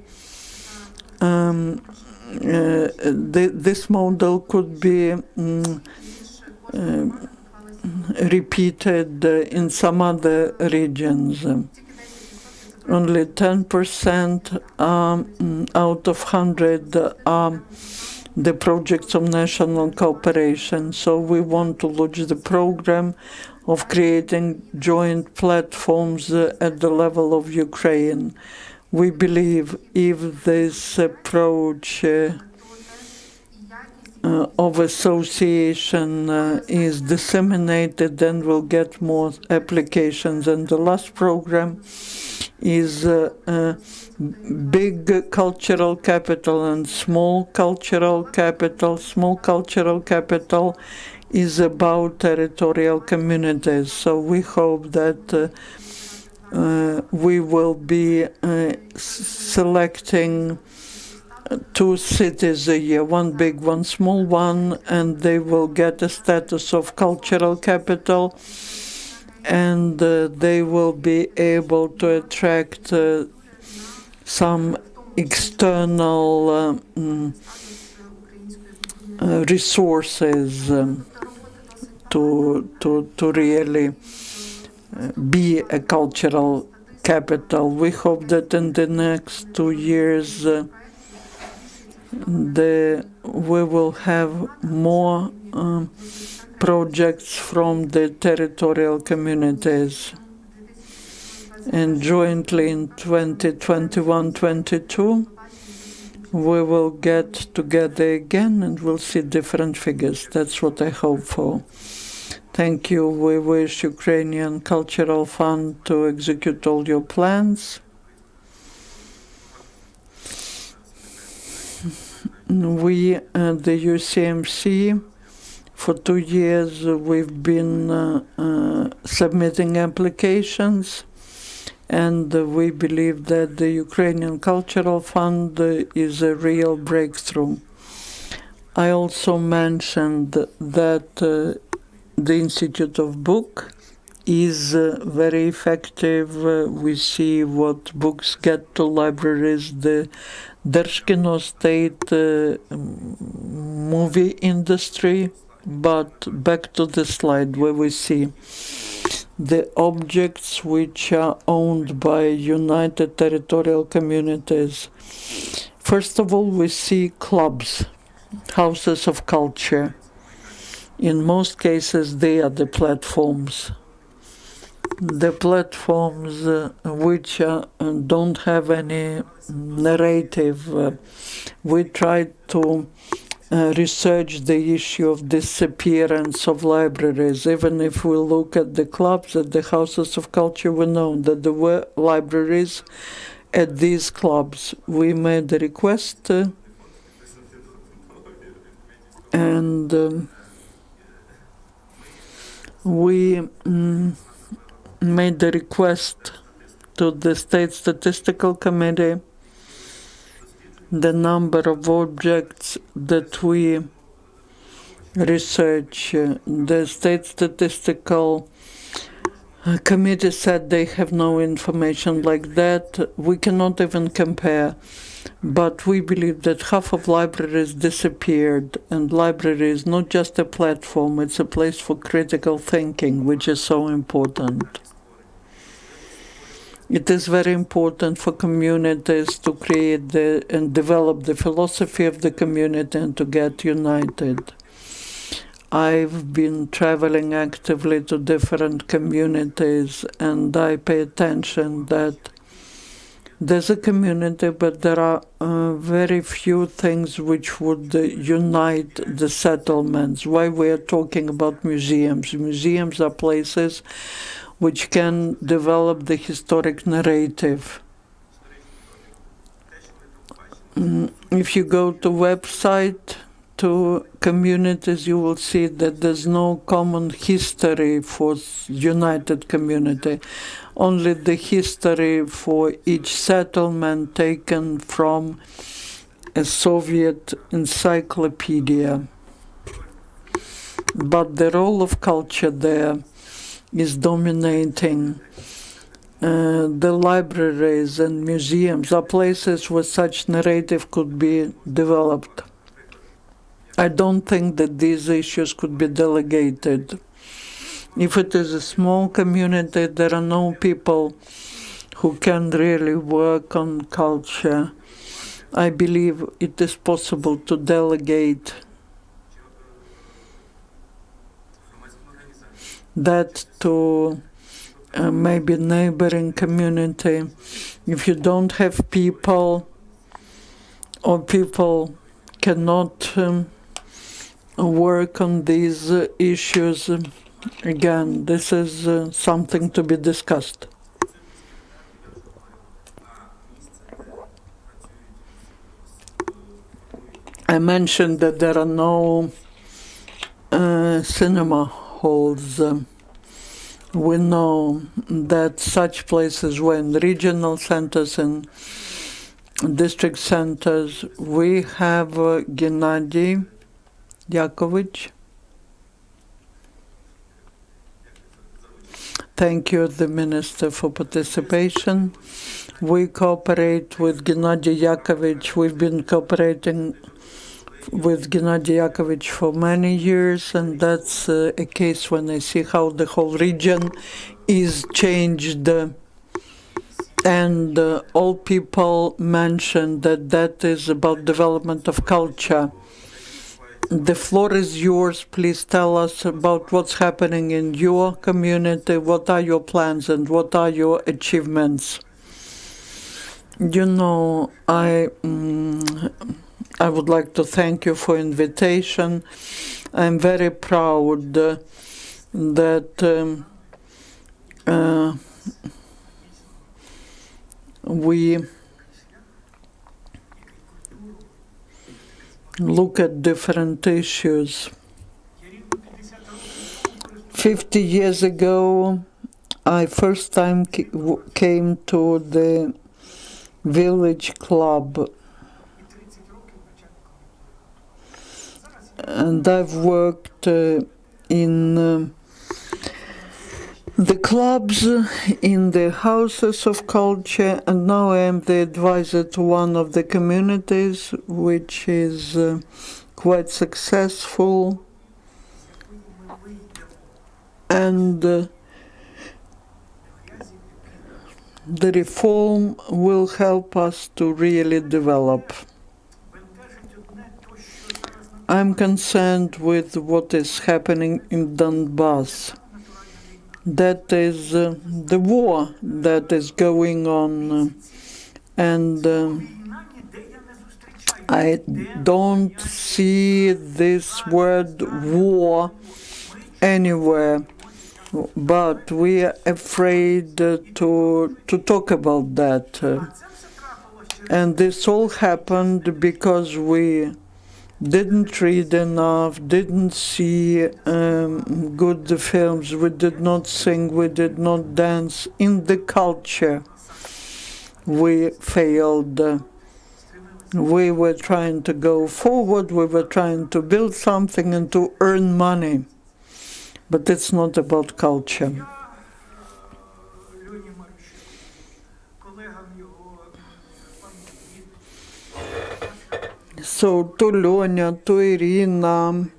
This model could be repeated in some other regions. Only 10% out of 100 are the projects of national cooperation. So we want to launch the program of creating joint platforms at the level of Ukraine. We believe if this approach of association is disseminated, then we'll get more applications. And the last program is big cultural capital and small cultural capital. Small cultural capital is about territorial communities. So we hope that we will be selecting 2 cities a year, one big, one small one, and they will get a status of cultural capital, and they will be able to attract some external resources to really be a cultural capital. We hope that in the next 2 years we will have more projects from the territorial communities. And jointly in 2021-22, we will get together again and we'll see different figures. That's what I hope for. Thank you. We wish Ukrainian Cultural Fund to execute all your plans. We, the UCMC, for 2 years we've been submitting applications, and we believe that the Ukrainian Cultural Fund is a real breakthrough. I also mentioned that the Institute of Book is very effective. We see what books get to libraries. The Dershkino state movie industry, but back to the slide where we see the objects which are owned by united territorial communities. First of all, we see clubs, houses of culture. In most cases, they are the platforms. The platforms which don't have any narrative. We try to research the issue of disappearance of libraries. Even if we look at the clubs, at the houses of culture, we know that there were libraries at these clubs. We made a request and we made the request to the State Statistical Committee. The number of objects that we research, the State Statistical committee said they have no information like that. We cannot even compare. But we believe that half of libraries disappeared, and library is not just a platform, it's a place for critical thinking, which is so important. It is very important for communities to create and develop the philosophy of the community and to get united. I've been traveling actively to different communities, and I pay attention that there's a community, but there are very few things which would unite the settlements. Why we are talking about museums? Museums are places which can develop the historic narrative. If you go to website, to communities, you will see that there's no common history for united community, only the history for each settlement taken from a Soviet encyclopedia. But the role of culture there is dominating. The libraries and museums are places where such narrative could be developed. I don't think that these issues could be delegated. If it is a small community, there are no people who can really work on culture. I believe it is possible to delegate that to maybe neighboring community. If you don't have people, or people cannot work on these issues, again, this is something to be discussed. I mentioned that there are no cinema halls. We know that such places were in regional centers and district centers. We have Gennady Yakovich. Thank you, the Minister, for participation. We cooperate with Gennady Yakovich. We've been cooperating with Gennady Yakovich for many years, and that's a case when I see how the whole region is changed. And all people mention that that is about development of culture. The floor is yours. Please tell us about what's happening in your community, what are your plans and what are your achievements. You know, I would like to thank you for invitation. I'm very proud that we look at different issues. 50 years ago, I first time came to the village club, and I've worked in the clubs, in the houses of culture, and now I am the advisor to one of the communities, which is quite successful. And the reform will help us to really develop. I'm concerned with what is happening in Donbass. That is the war that is going on, and I don't see this word war anywhere, but we are afraid to talk about that. And this all happened because we didn't read enough, didn't see good films, we did not sing, we did not dance. In the culture, we failed. We were trying to go forward, we were trying to build something and to earn money. But it's not about culture. So to Lonya, to Irina,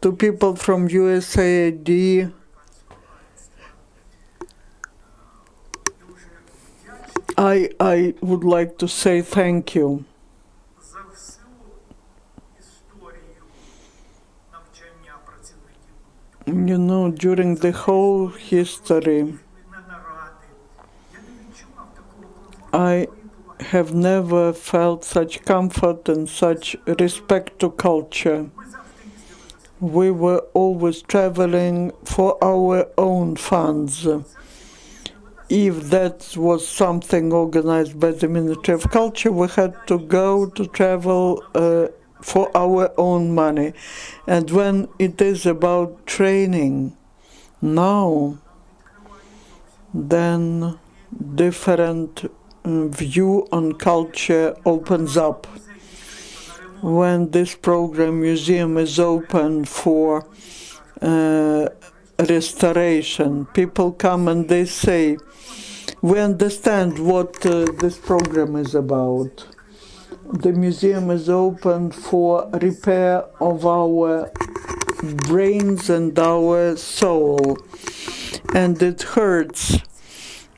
to people from USAID, I would like to say thank you. You know, during the whole history, I have never felt such comfort and such respect to culture. We were always traveling for our own funds. If that was something organized by the Ministry of Culture, we had to go to travel for our own money. And when it is about training now, then different view on culture opens up. When this program museum is open for restoration, people come and they say, we understand what this program is about. The museum is open for repair of our brains and our soul. And it hurts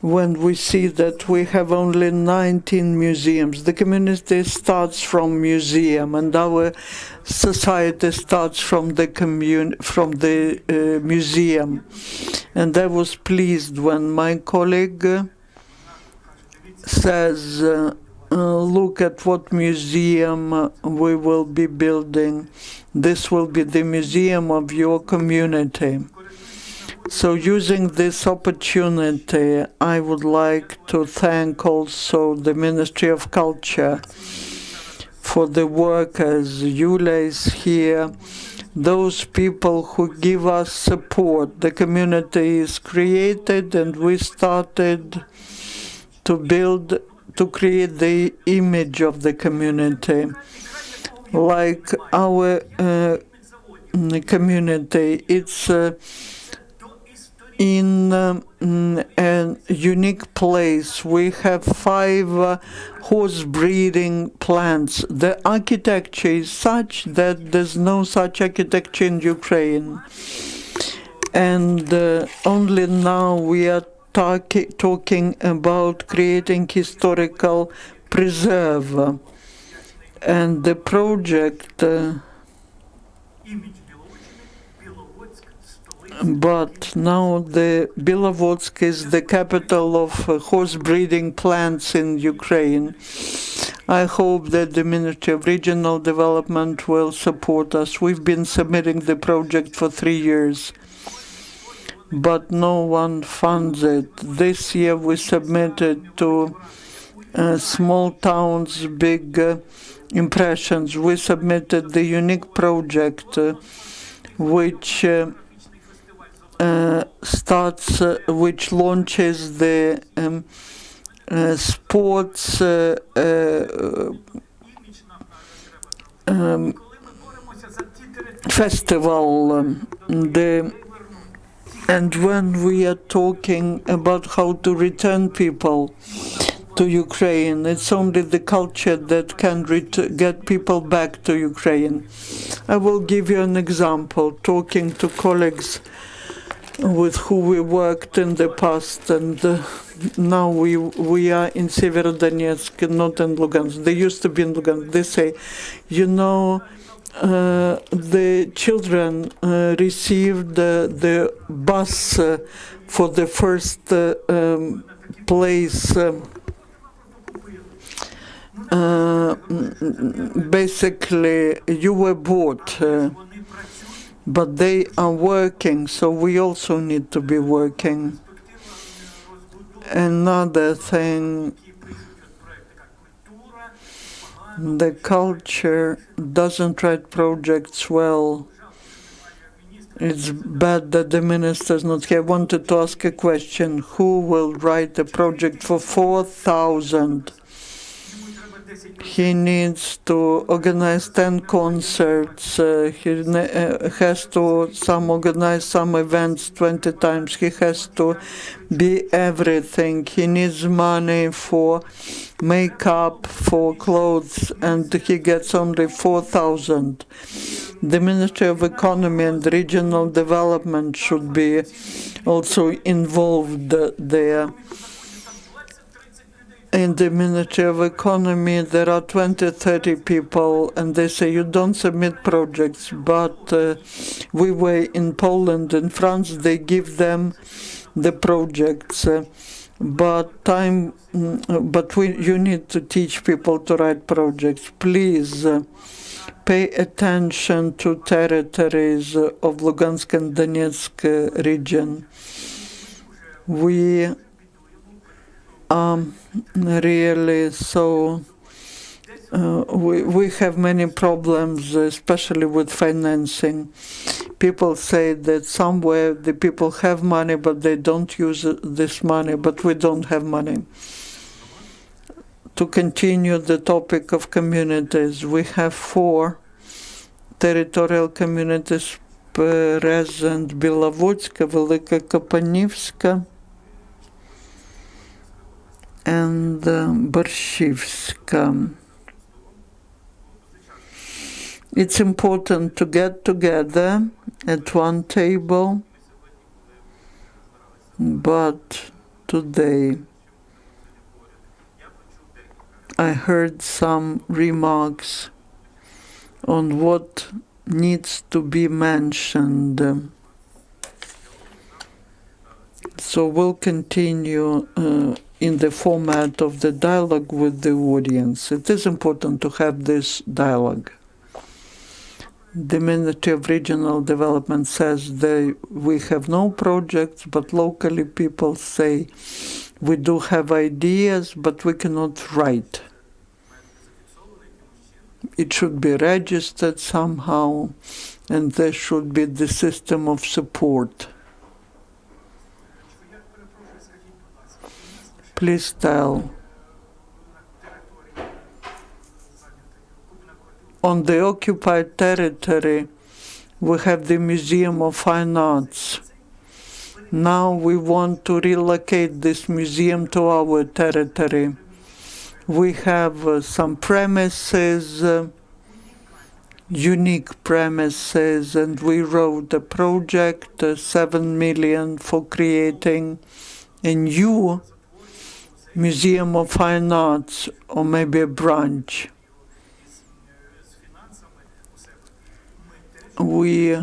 when we see that we have only 19 museums. The community starts from museum, and our society starts from the museum. And I was pleased when my colleague says, look at what museum we will be building. This will be the museum of your community. So using this opportunity, I would like to thank also the Ministry of Culture for the workers. Yulia is here. Those people who give us support. The community is created and we started to create the image of the community. Like our community, it's in a unique place. We have 5 horse breeding plants. The architecture is such that there's no such architecture in Ukraine. And only now we are talking about creating historical preserve. And the project, but now the Belovodsk is the capital of horse breeding plants in Ukraine. I hope that the Ministry of Regional Development will support us. We've been submitting the project for 3 years, but no one funds it. This year we submitted to small towns, big impressions. We submitted the unique project which which launches the sports festival. And when we are talking about how to return people to Ukraine, it's only the culture that can get people back to Ukraine. I will give you an example, talking to colleagues with who we worked in the past, and now we are in Severodonetsk, not in Lugansk. They used to be in Lugansk. They say, you know, the children received the bus for the first place. Basically, you were bought, but they are working, so we also need to be working. Another thing, the culture doesn't write projects well. It's bad that the minister is not here. I wanted to ask a question. Who will write a project for 4,000? He needs to organize 10 concerts. He has to organize some events 20 times. He has to be everything. He needs money for makeup, for clothes, and he gets only 4,000. The Ministry of Economy and Regional Development should be also involved there. In the Ministry of Economy, there are 20, 30 people, and they say, you don't submit projects, but we were in Poland and France, they give them the projects. You need to teach people to write projects. Please pay attention to territories of Luhansk and Donetsk region. We really we have many problems, especially with financing. People say that somewhere the people have money, but they don't use this money, but we don't have money. To continue the topic of communities, we have 4 territorial communities present: Belovodsk, Velykokopanivska, and Borshchivska. It's important to get together at one table, but today I heard some remarks on what needs to be mentioned. So we'll continue in the format of the dialogue with the audience. It is important to have this dialogue. The Ministry of Regional Development says we have no projects, but locally people say we do have ideas, but we cannot write. It should be registered somehow, and there should be the system of support. Please tell. On the occupied territory, we have the Museum of Fine Arts. Now we want to relocate this museum to our territory. We have some premises, unique premises, and we wrote a project, 7 million, for creating a new Museum of Fine Arts, or maybe a branch. We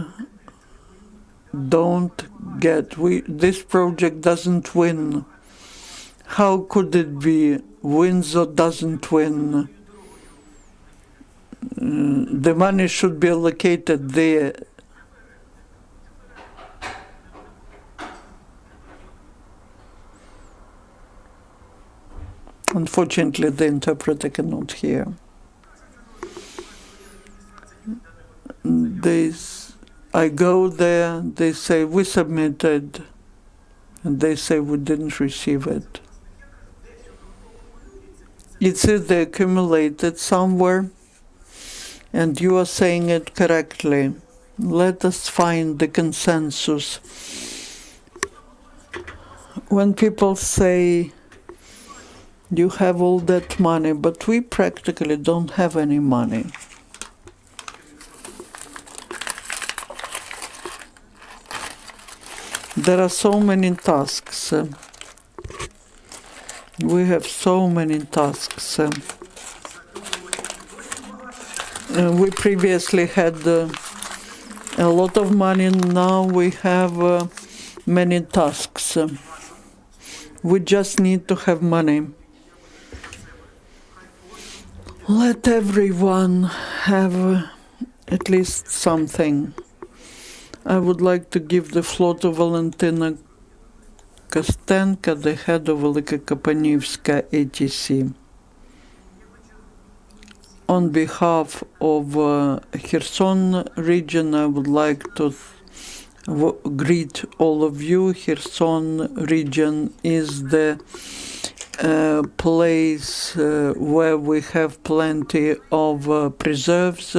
don't get, this project doesn't win. How could it be wins or doesn't win? The money should be allocated there. Unfortunately, the interpreter cannot hear. I go there, they say, we submitted, and they say we didn't receive it. It's either accumulated somewhere, and you are saying it correctly. Let us find the consensus. When people say, you have all that money, but we practically don't have any money. There are so many tasks. We have so many tasks. We previously had a lot of money, now we have many tasks. We just need to have money. Let everyone have at least something. I would like to give the floor to Valentyna Kostenko, the head of Velykokopanivska ATC. On behalf of Kherson region, I would like to greet all of you. Kherson region is the place where we have plenty of preserves.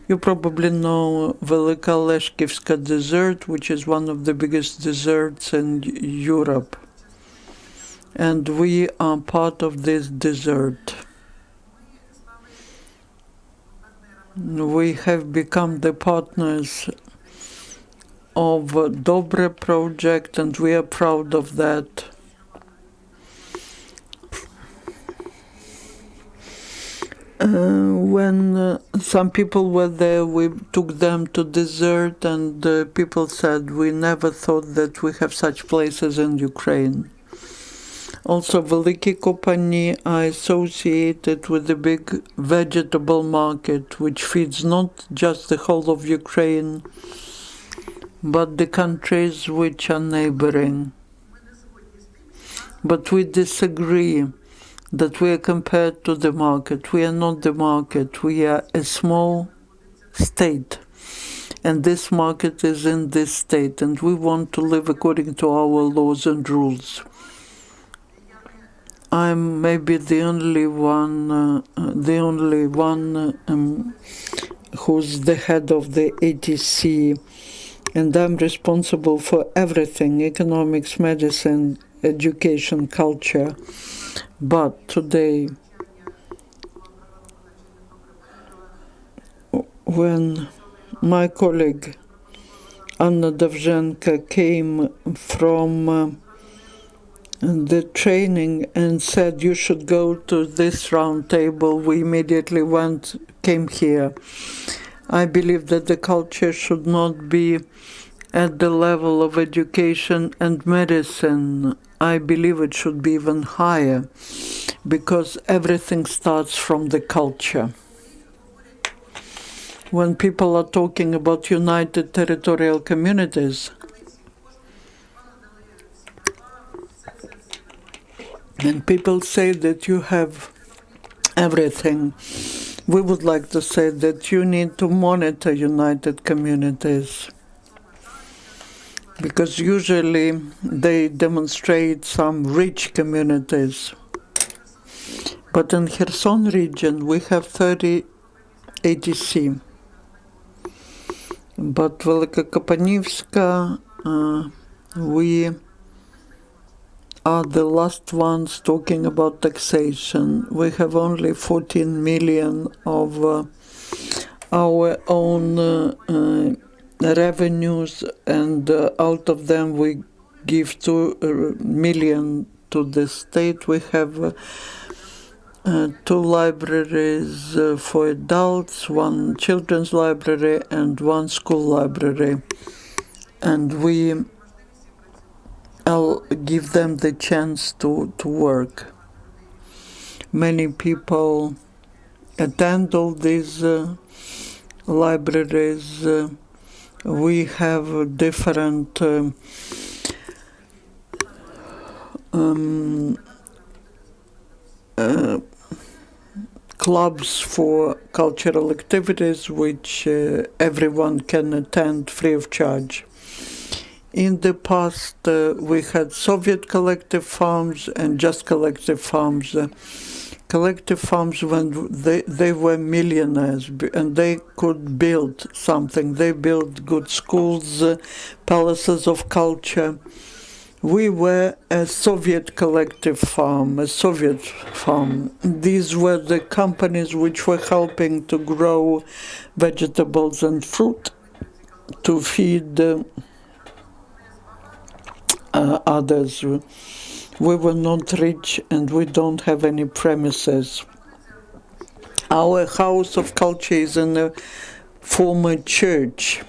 You probably know Velykokopanivska desert, which is one of the biggest deserts in Europe. And we are part of this desert. We have become the partners of DOBRE project, and we are proud of that. When some people were there, we took them to desert, and people said, we never thought that we have such places in Ukraine. Also, Velykokopanivska are associated with the big vegetable market, which feeds not just the whole of Ukraine, but the countries which are neighboring. But we disagree that we are compared to the market. We are not the market. We are a small state. And this market is in this state, and we want to live according to our laws and rules. I'm maybe the only one who's the head of the ATC, and I'm responsible for everything: economics, medicine, education, culture. But today, when my colleague Anna Dovzhenko came from the training and said, you should go to this round table, we immediately came here. I believe that the culture should not be at the level of education and medicine. I believe it should be even higher, because everything starts from the culture. When people are talking about united territorial communities, and people say that you have everything, we would like to say that you need to monitor united communities, because usually they demonstrate some rich communities. But in Kherson region we have 30 ATC. But Velykokopanivska, we are the last ones talking about taxation. We have only 14 million of our own revenues, and out of them we give 2 million to the state. We have 2 libraries for adults, 1 children's library and 1 school library, and I'll give them the chance to work. Many people attend all these libraries. We have different clubs for cultural activities, which everyone can attend free of charge. In the past, we had Soviet collective farms and just collective farms. Collective farms, when they were millionaires and they could build something. They built good schools, palaces of culture. We were a Soviet collective farm, a Soviet farm. These were the companies which were helping to grow vegetables and fruit to feed others. We were not rich and we don't have any premises. Our house of culture is in a former church,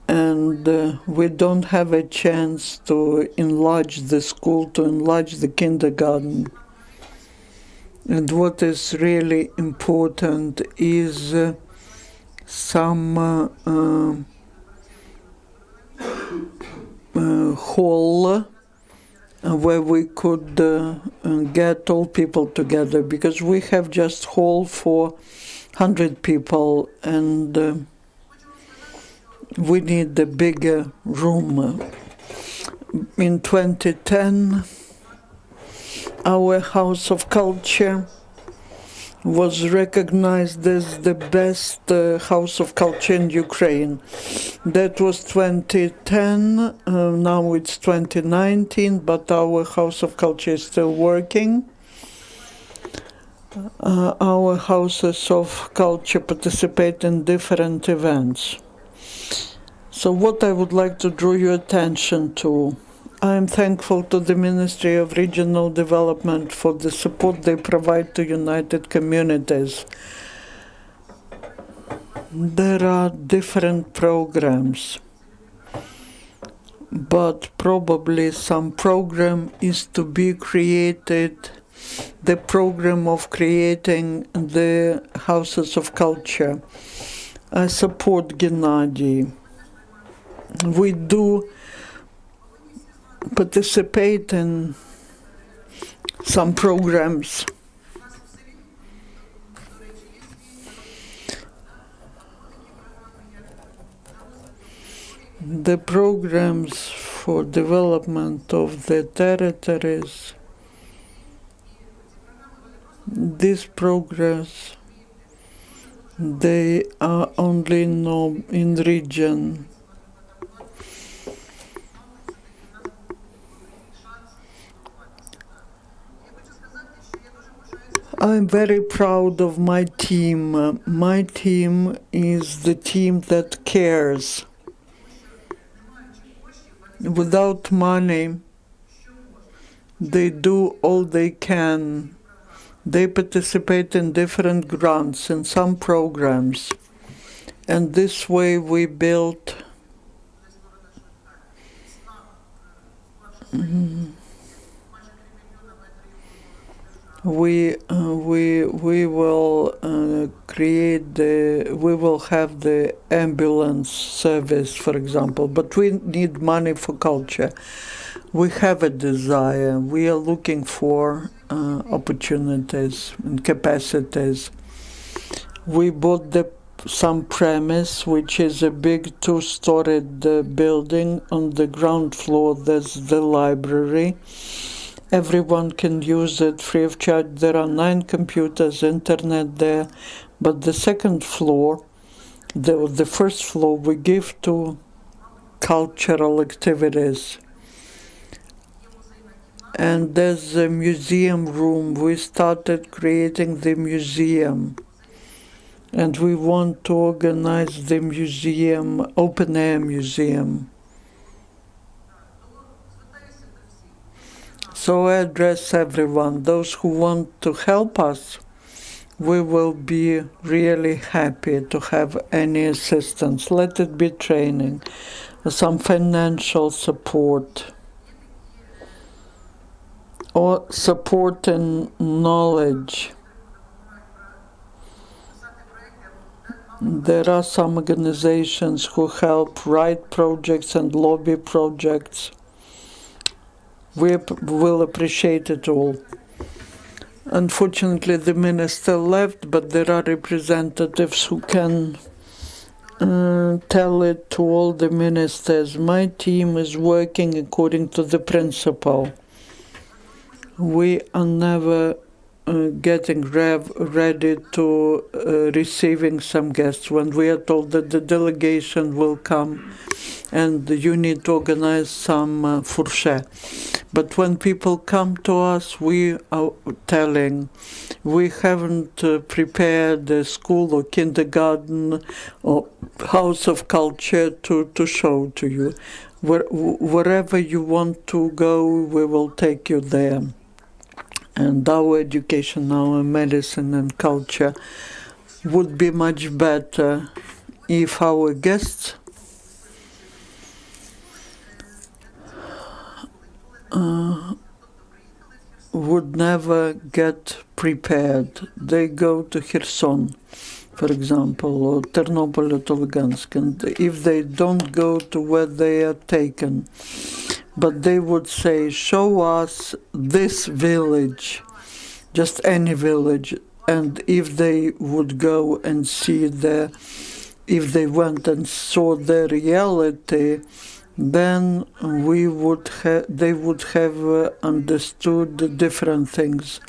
and we don't have a chance to enlarge the school, to enlarge the kindergarten. And what is really important is some hall where we could get all people together, because we have just hall for 100 people, and we need a bigger room. In 2010, our House of Culture was recognized as the best House of Culture in Ukraine. That was 2010, now it's 2019, but our House of Culture is still working. Our houses of culture participate in different events. So what I would like to draw your attention to, I am thankful to the Ministry of Regional Development for the support they provide to united communities. There are different programs, but probably some program is to be created, the program of creating the houses of culture. I support Gennady. We do participate in some programs. The programs for development of the territories, these programs, they are only known in region. I'm very proud of my team. My team is the team that cares. Without money, they do all they can. They participate in different grants and some programs. And this way we built we will we will have the ambulance service, for example, but we need money for culture. We have a desire. We are looking for opportunities and capacities. We bought some premise, which is a big two-storied building. On the ground floor, there's the library. Everyone can use it free of charge. There are 9 computers, internet there. But the second floor, the first floor, we give to cultural activities. And there's a museum room. We started creating the museum. And we want to organize the museum, open-air museum. So I address everyone. Those who want to help us, we will be really happy to have any assistance. Let it be training, some financial support, or support and knowledge. There are some organizations who help write projects and lobby projects. We will appreciate it all. Unfortunately, the minister left, but there are representatives who can tell it to all the ministers. My team is working according to the principle. We are never getting ready to receiving some guests when we are told that the delegation will come and you need to organize some fourchette. But when people come to us, we are telling, we haven't prepared a school or kindergarten or house of culture to show to you. Wherever you want to go, we will take you there. And our education, our medicine and culture would be much better if our guests would never get prepared. They go to Kherson, for example, or Ternopil or Luhansk, and if they don't go to where they are taken, but they would say, show us this village, just any village, and if they would go and see if they went and saw the reality, then they would have understood different things.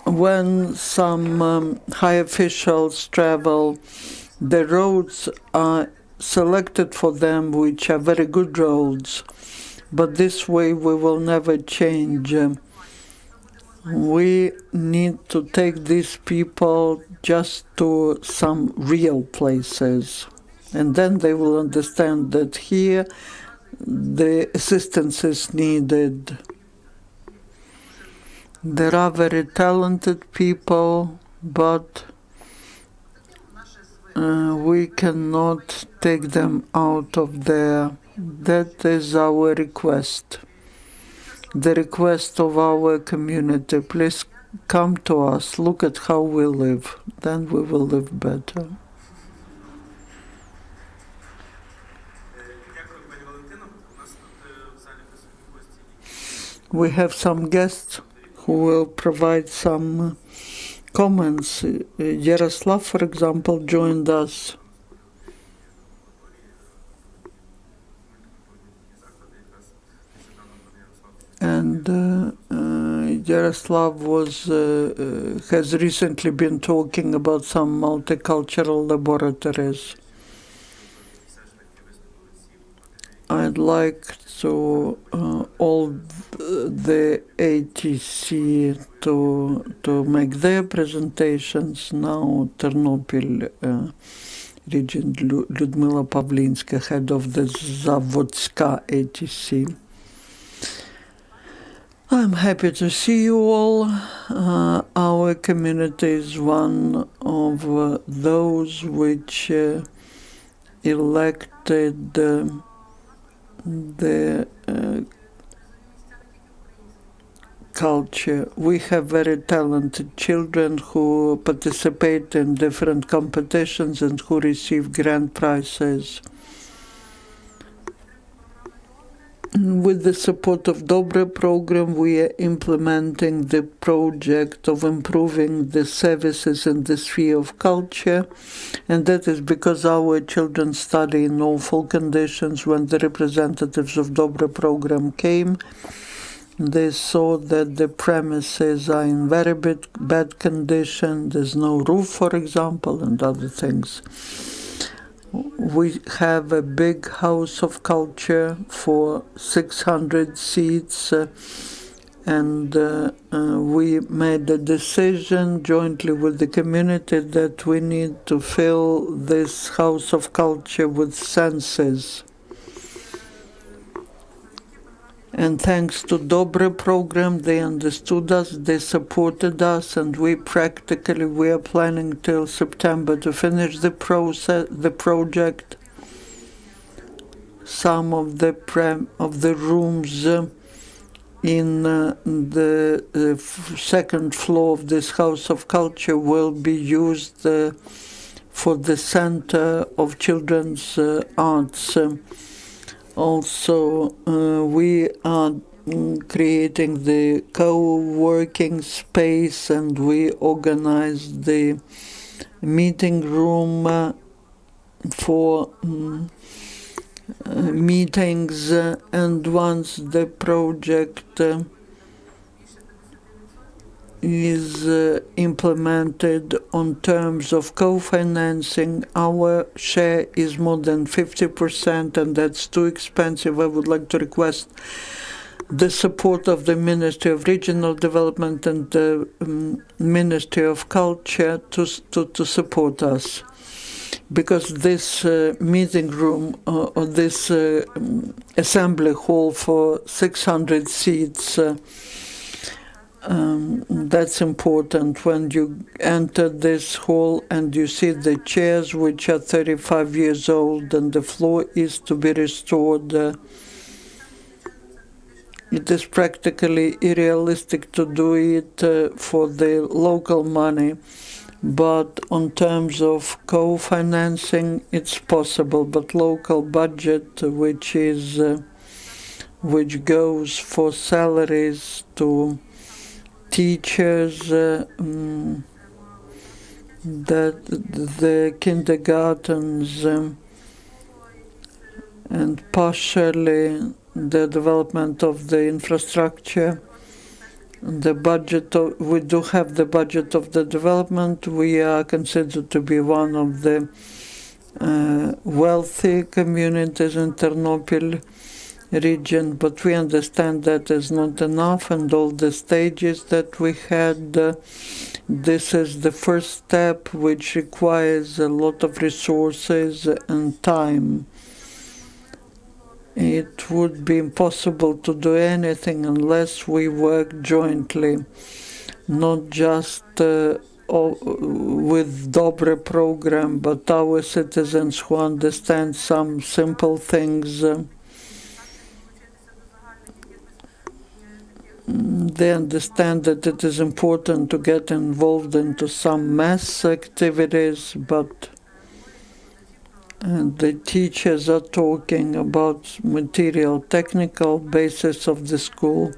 When some high officials travel, the roads are selected for them, which are very good roads, but this way we will never change. We need to take these people just to some real places, and then they will understand that here the assistance is needed. There are very talented people, but we cannot take them out of there. That is our request. The request of our community. Please come to us, look at how we live, then we will live better. We have some guests who will provide some comments. Yaroslav, for example, joined us. And Yaroslav has recently been talking about some multicultural laboratories. I'd like to all the ATC to make their presentations now. Ternopil region, Lyudmyla Pavlinska, head of the Zavodska ATC. I'm happy to see you all. Our community is one of those which elected the culture. We have very talented children who participate in different competitions and who receive grand prizes. With the support of DOBRE program, we are implementing the project of improving the services in the sphere of culture, and that is because our children study in awful conditions. When the representatives of DOBRE program came, they saw that the premises are in very bad condition. There's no roof, for example, and other things. We have a big house of culture for 600 seats, and we made a decision jointly with the community that we need to fill this house of culture with senses. And thanks to DOBRE program, they understood us, they supported us, and we are planning till September to finish the project. Some of the rooms in the second floor of this House of Culture will be used for the Center of Children's Arts. Also, we are creating the co-working space, and we organize the meeting room for meetings, and once the project is implemented on terms of co-financing, our share is more than 50%, and that's too expensive. I would like to request the support of the Ministry of Regional Development and the Ministry of Culture to support us, because this meeting room or this assembly hall for 600 seats, that's important. When you enter this hall and you see the chairs, which are 35 years old, and the floor is to be restored, it is practically unrealistic to do it for the local money. But on terms of co-financing, it's possible. But local budget, which goes for salaries to teachers, that the kindergartens and partially the development of the infrastructure. The budget we do have the budget of the development. We are considered to be one of the wealthy communities in Ternopil region, but we understand that is not enough, and all the stages that we had, this is the first step which requires a lot of resources and time. It would be impossible to do anything unless we work jointly, not just with DOBRE program, but our citizens who understand some simple things. They understand that it is important to get involved into some mass activities, but the teachers are talking about material, technical basis of the school,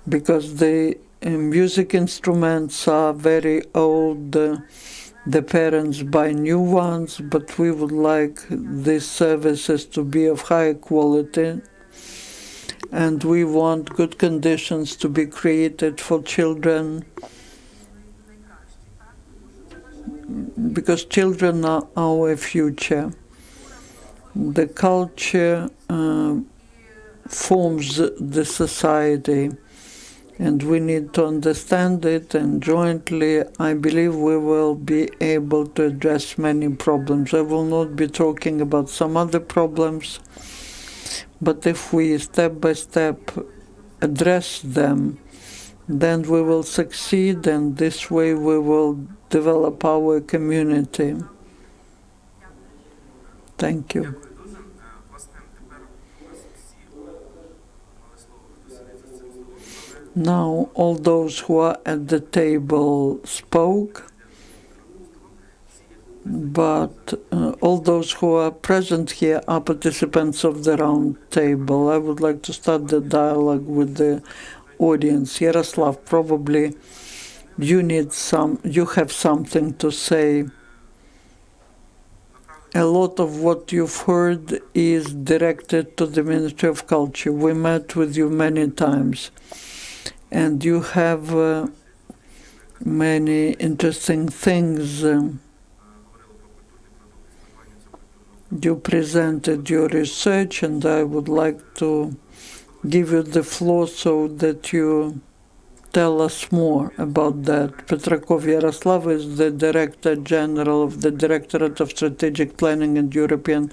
because the music instruments are very old. The parents buy new ones, but we would like these services to be of high quality, and we want good conditions to be created for children, because children are our future. The culture forms the society, and we need to understand it, and jointly I believe we will be able to address many problems. I will not be talking about some other problems, but if we step by step address them, then we will succeed, and this way we will develop our community. Thank you. Now all those who are at the table spoke, but all those who are present here are participants of the round table. I would like to start the dialogue with the audience. Yaroslav, probably you have something to say. A lot of what you've heard is directed to the Ministry of Culture. We met with you many times, and you have many interesting things. You presented your research, and I would like to give you the floor so that you tell us more about that. Petrakov Yaroslav is the Director General of the Directorate of Strategic Planning and European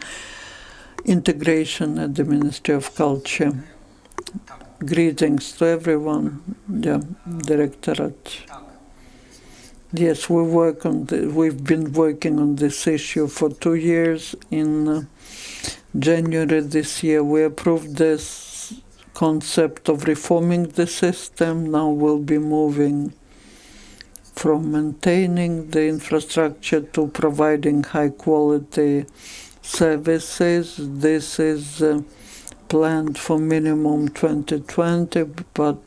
Integration at the Ministry of Culture. Greetings to everyone. Yeah, Directorate. Yes, we've been working on this issue for 2 years. In January this year, we approved this concept of reforming the system. Now we'll be moving from maintaining the infrastructure to providing high-quality services. This is planned for minimum 2020, but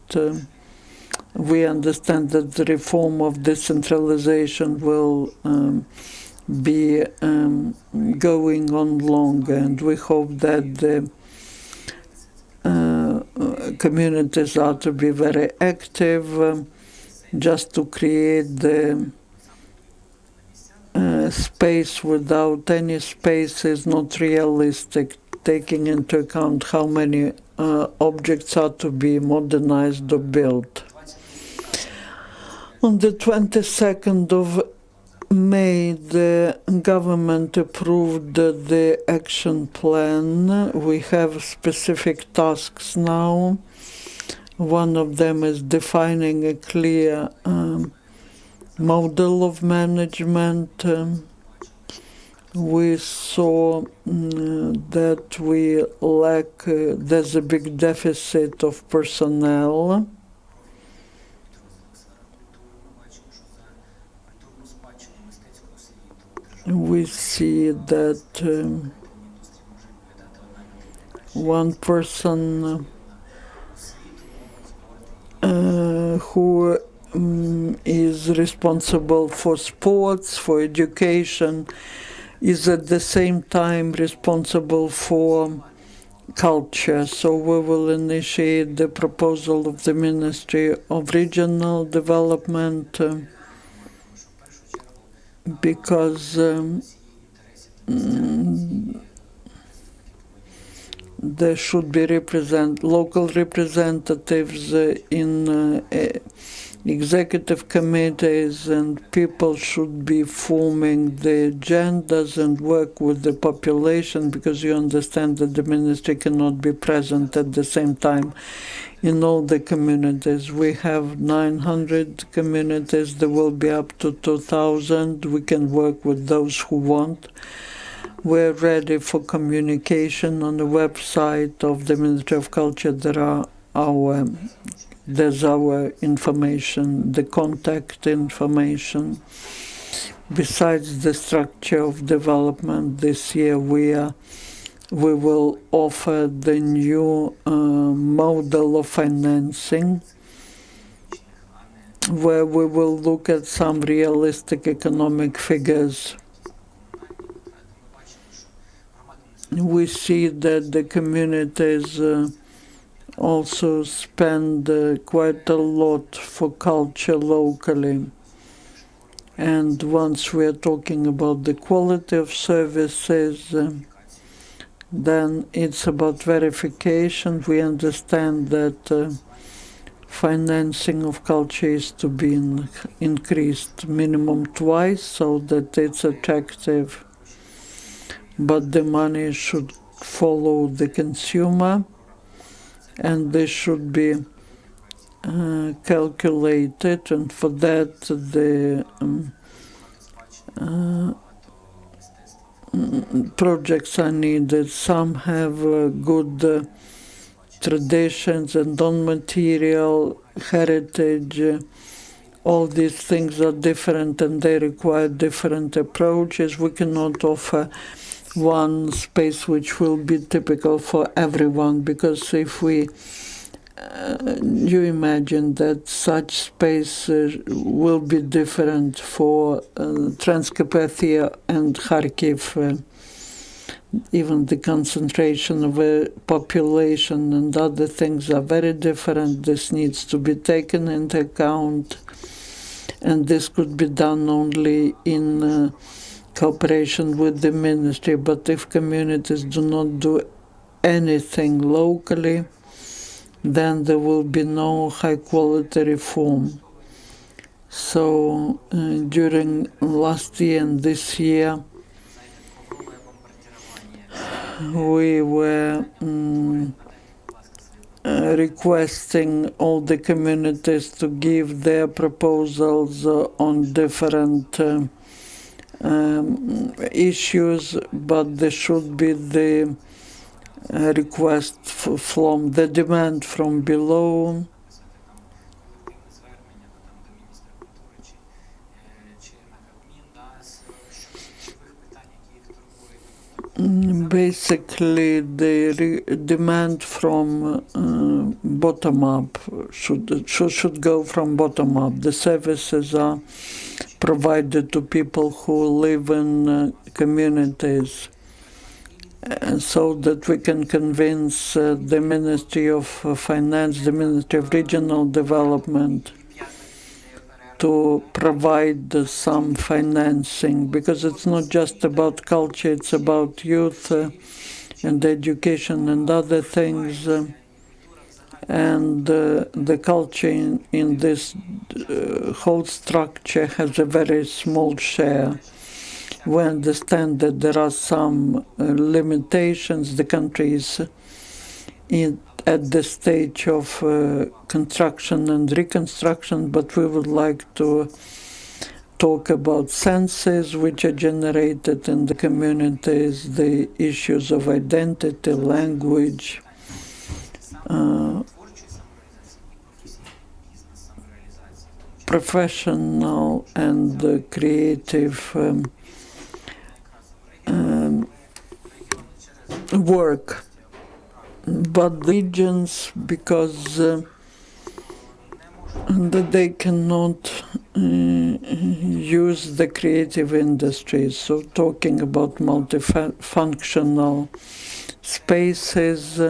we understand that the reform of decentralization will be going on longer, and we hope that the communities are to be very active. Just to create the space without any space is not realistic, taking into account how many objects are to be modernized or built. On the 22nd of May, the government approved the action plan. We have specific tasks now. One of them is defining a clear model of management. We saw that there's a big deficit of personnel. We see that one person who is responsible for sports, for education, is at the same time responsible for culture. So we will initiate the proposal of the Ministry of Regional Development because there should be local representatives in executive committees, and people should be forming the agendas and work with the population, because you understand that the ministry cannot be present at the same time in all the communities. We have 900 communities, there will be up to 2,000. We can work with those who want. We're ready for communication. On the website of the Ministry of Culture there's our information, the contact information. Besides the structure of development, this year we will offer the new model of financing, where we will look at some realistic economic figures. We see that the communities also spend quite a lot for culture locally. And once we are talking about the quality of services, then it's about verification. We understand that financing of culture is to be increased minimum twice so that it's attractive. But the money should follow the consumer, and this should be calculated, and for that the projects are needed. Some have good traditions and non-material heritage. All these things are different and they require different approaches. We cannot offer one space which will be typical for everyone, because if you imagine that such space will be different for Transcarpathia and Kharkiv, even the concentration of a population and other things are very different. This needs to be taken into account, and this could be done only in cooperation with the ministry. But if communities do not do anything locally, then there will be no high-quality reform. So during last year and this year, we were requesting all the communities to give their proposals on different issues, but there should be the request from the demand from below. Basically, the demand from bottom up should go from bottom up. The services are provided to people who live in communities, so that we can convince the Ministry of Finance, the Ministry of Regional Development, to provide some financing, because it's not just about culture, it's about youth and education and other things. And the culture in this whole structure has a very small share. We understand that there are some limitations. The country is at the stage of construction and reconstruction, but we would like to talk about senses which are generated in the communities, the issues of identity, language, professional and creative work. But the regions, because they cannot use the creative industries. So talking about multifunctional spaces,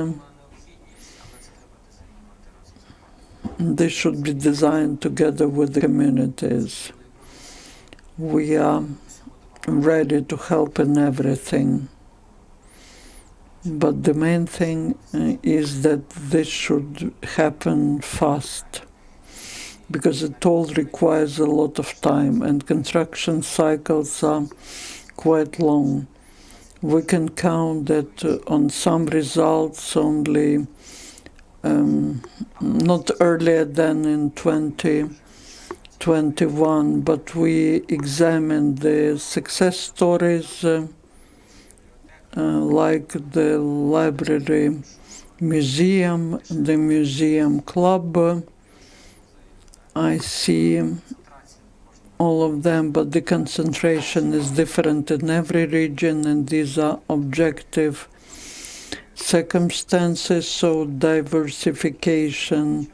they should be designed together with the communities. We are ready to help in everything. But the main thing is that this should happen fast, because it all requires a lot of time, and construction cycles are quite long. We can count that on some results only not earlier than in 2021, but we examined the success stories like the library museum, the museum club. I see all of them, but the concentration is different in every region, and these are objective circumstances, so diversification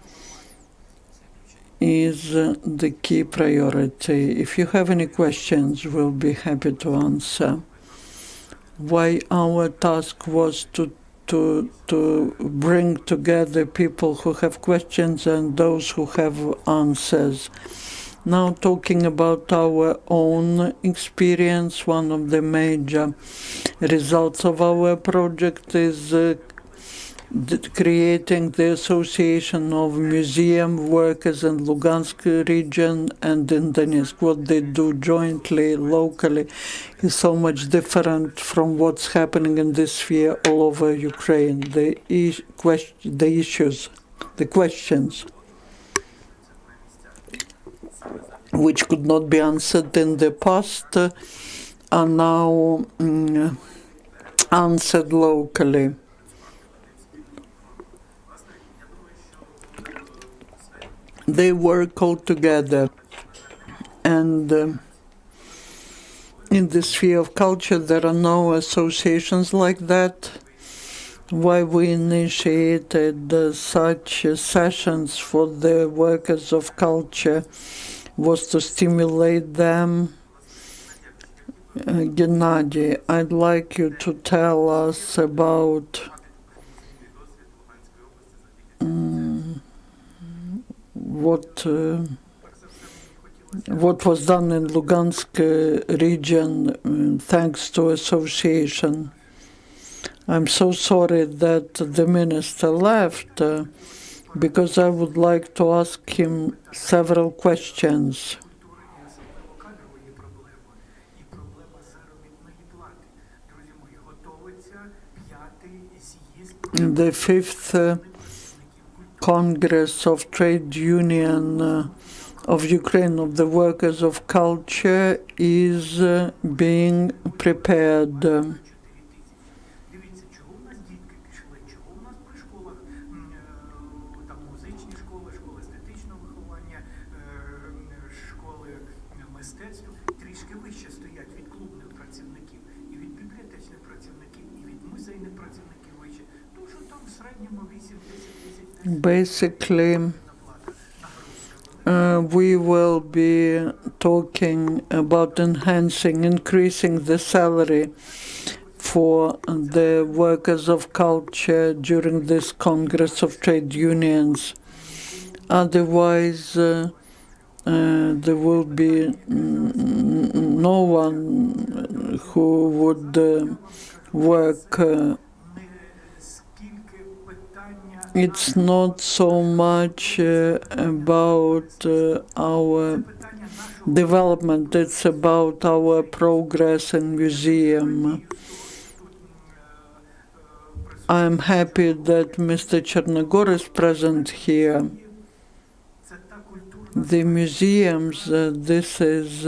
is the key priority. If you have any questions, we'll be happy to answer. Why our task was to bring together people who have questions and those who have answers. Now, talking about our own experience, one of the major results of our project is creating the Association of Museum Workers in Luhansk region and in Donetsk. What they do jointly, locally, is so much different from what's happening in this sphere all over Ukraine. The questions which could not be answered in the past are now answered locally. They work all together, and in the sphere of culture there are no associations like that. Why we initiated such sessions for the workers of culture was to stimulate them. Gennady, I'd like you to tell us about what was done in Lugansk region thanks to association. I'm so sorry that the minister left because I would like to ask him several questions. The fifth Congress of Trade Union of Ukraine, of the Workers of Culture, is being prepared. Basically, we will be talking about increasing the salary for the workers of culture during this Congress of Trade Unions. Otherwise, there will be no one who would work. It's not so much about our development, it's about our progress in museum. I'm happy that Mr. Chernogor is present here. The museums, this is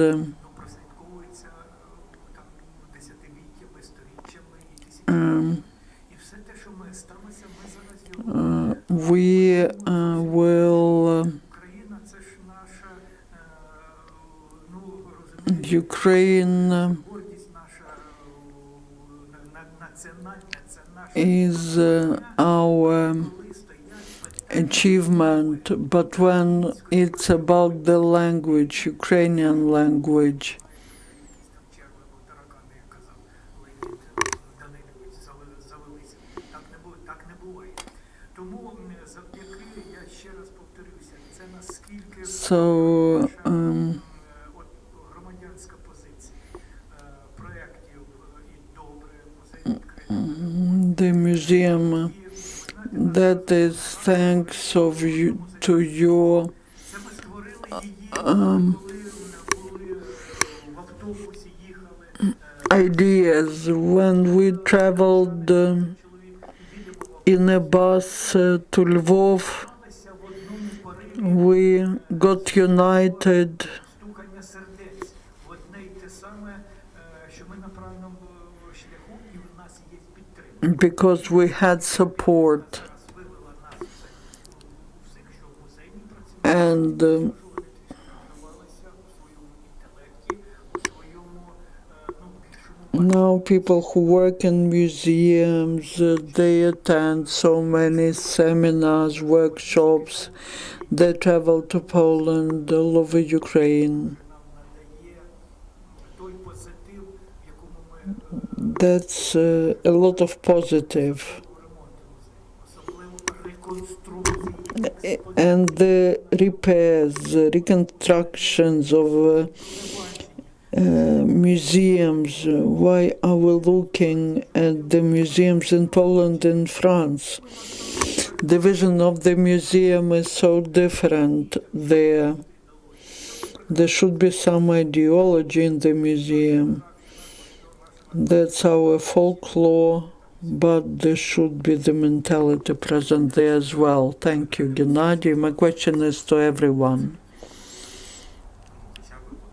we will Ukraine is our achievement, but when it's about the language, Ukrainian language, so the museum, that is thanks of you, to your ideas. When we traveled in a bus to Lvov, we got united because we had support. And now people who work in museums, they attend so many seminars, workshops, they travel to Poland, all over Ukraine. That's a lot of positive. And the repairs, reconstructions of museums. Why are we looking at the museums in Poland and France? The vision of the museum is so different there. There should be some ideology in the museum. That's our folklore, but there should be the mentality present there as well. Thank you, Gennady. My question is to everyone.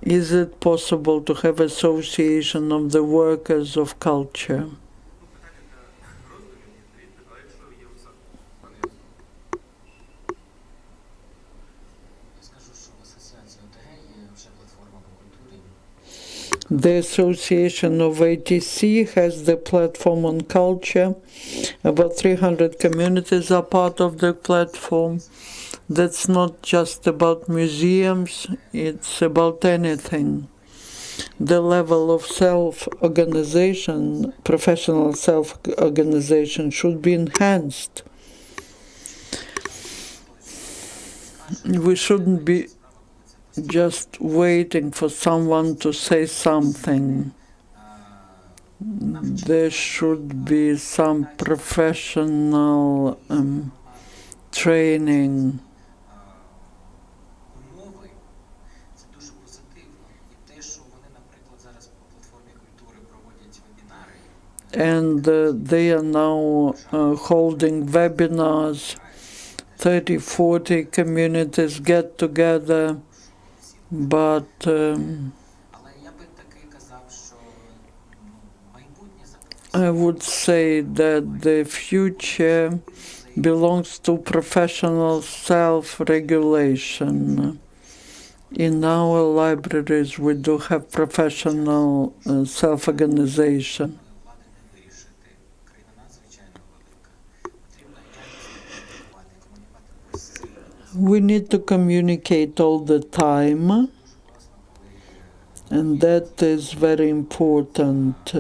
Is it possible to have association of the workers of culture? The Association of ATC has the platform on culture. About 300 communities are part of the platform. That's not just about museums, it's about anything. The level of self-organization, professional self-organization, should be enhanced. We shouldn't be just waiting for someone to say something. There should be some professional training. And they are now holding webinars. 30, 40 communities get together. But I would say that the future belongs to professional self-regulation. In our libraries, we do have professional self-organization. We need to communicate all the time, and that is very important.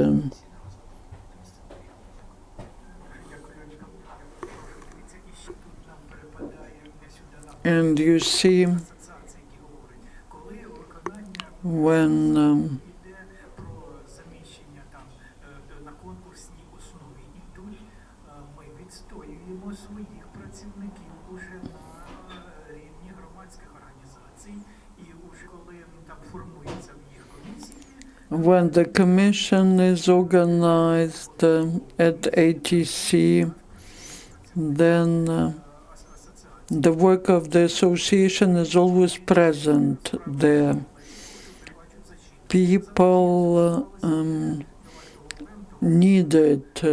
And you see, when the commission is organized at ATC, then the work of the association is always present there. People need it.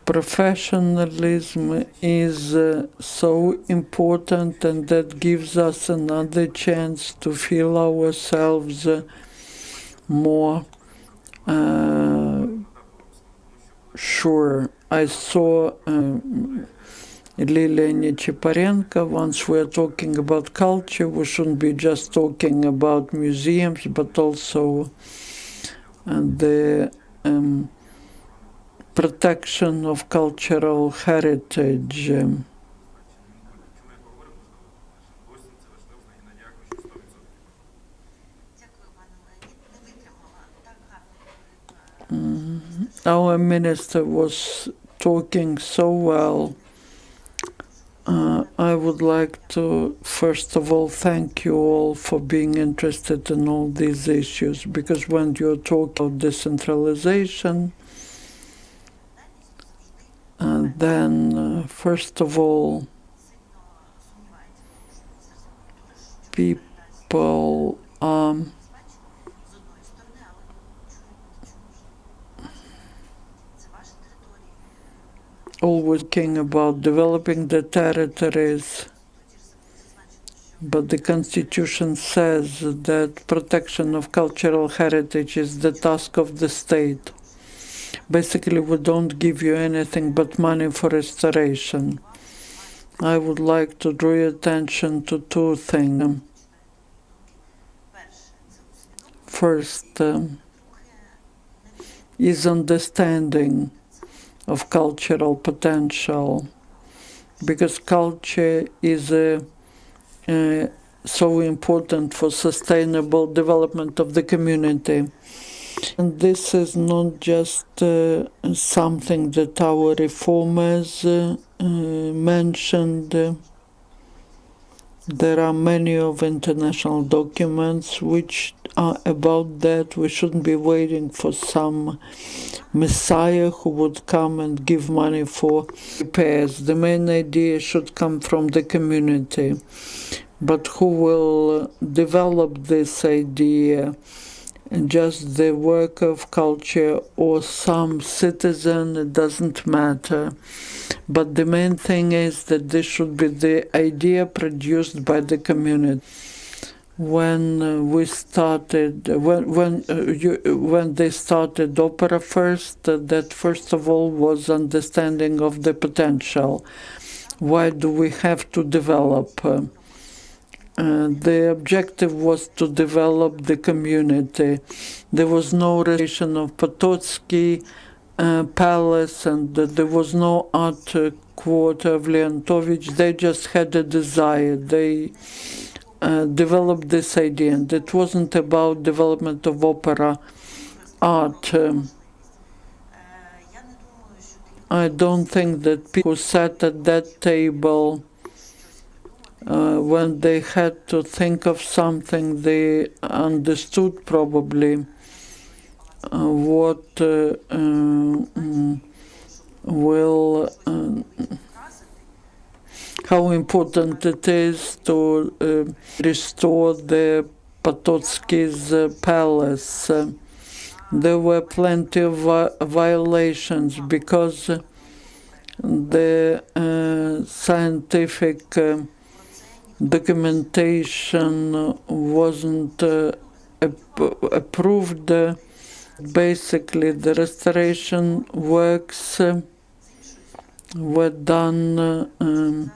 Professionalism is so important, and that gives us another chance to feel ourselves more sure I saw Lilia Nechiparenko. Once we're talking about culture, we shouldn't be just talking about museums, but also the protection of cultural heritage. Our minister was talking so well. I would like to, first of all, thank you all for being interested in all these issues, because when you're talking about decentralization, then, first of all, people always talking about developing the territories, but the Constitution says that protection of cultural heritage is the task of the state. Basically, we don't give you anything but money for restoration. I would like to draw your attention to two things. First is understanding of cultural potential, because culture is so important for sustainable development of the community. And this is not just something that our reformers mentioned. There are many of international documents which are about that. We shouldn't be waiting for some messiah who would come and give money for repairs. The main idea should come from the community. But who will develop this idea? Just the work of culture or some citizen, it doesn't matter. But the main thing is that this should be the idea produced by the community. When we started, when they started opera first, that first of all was understanding of the potential. Why do we have to develop? The objective was to develop the community. There was no restoration of Pototsky Palace, and there was no art quarter of Leontovich. They just had a desire. They developed this idea, and it wasn't about development of opera art. I don't think that people who sat at that table, when they had to think of something, they understood probably what how important it is to restore the Pototsky's palace. There were plenty of violations because the scientific documentation wasn't approved. Basically, the restoration works were done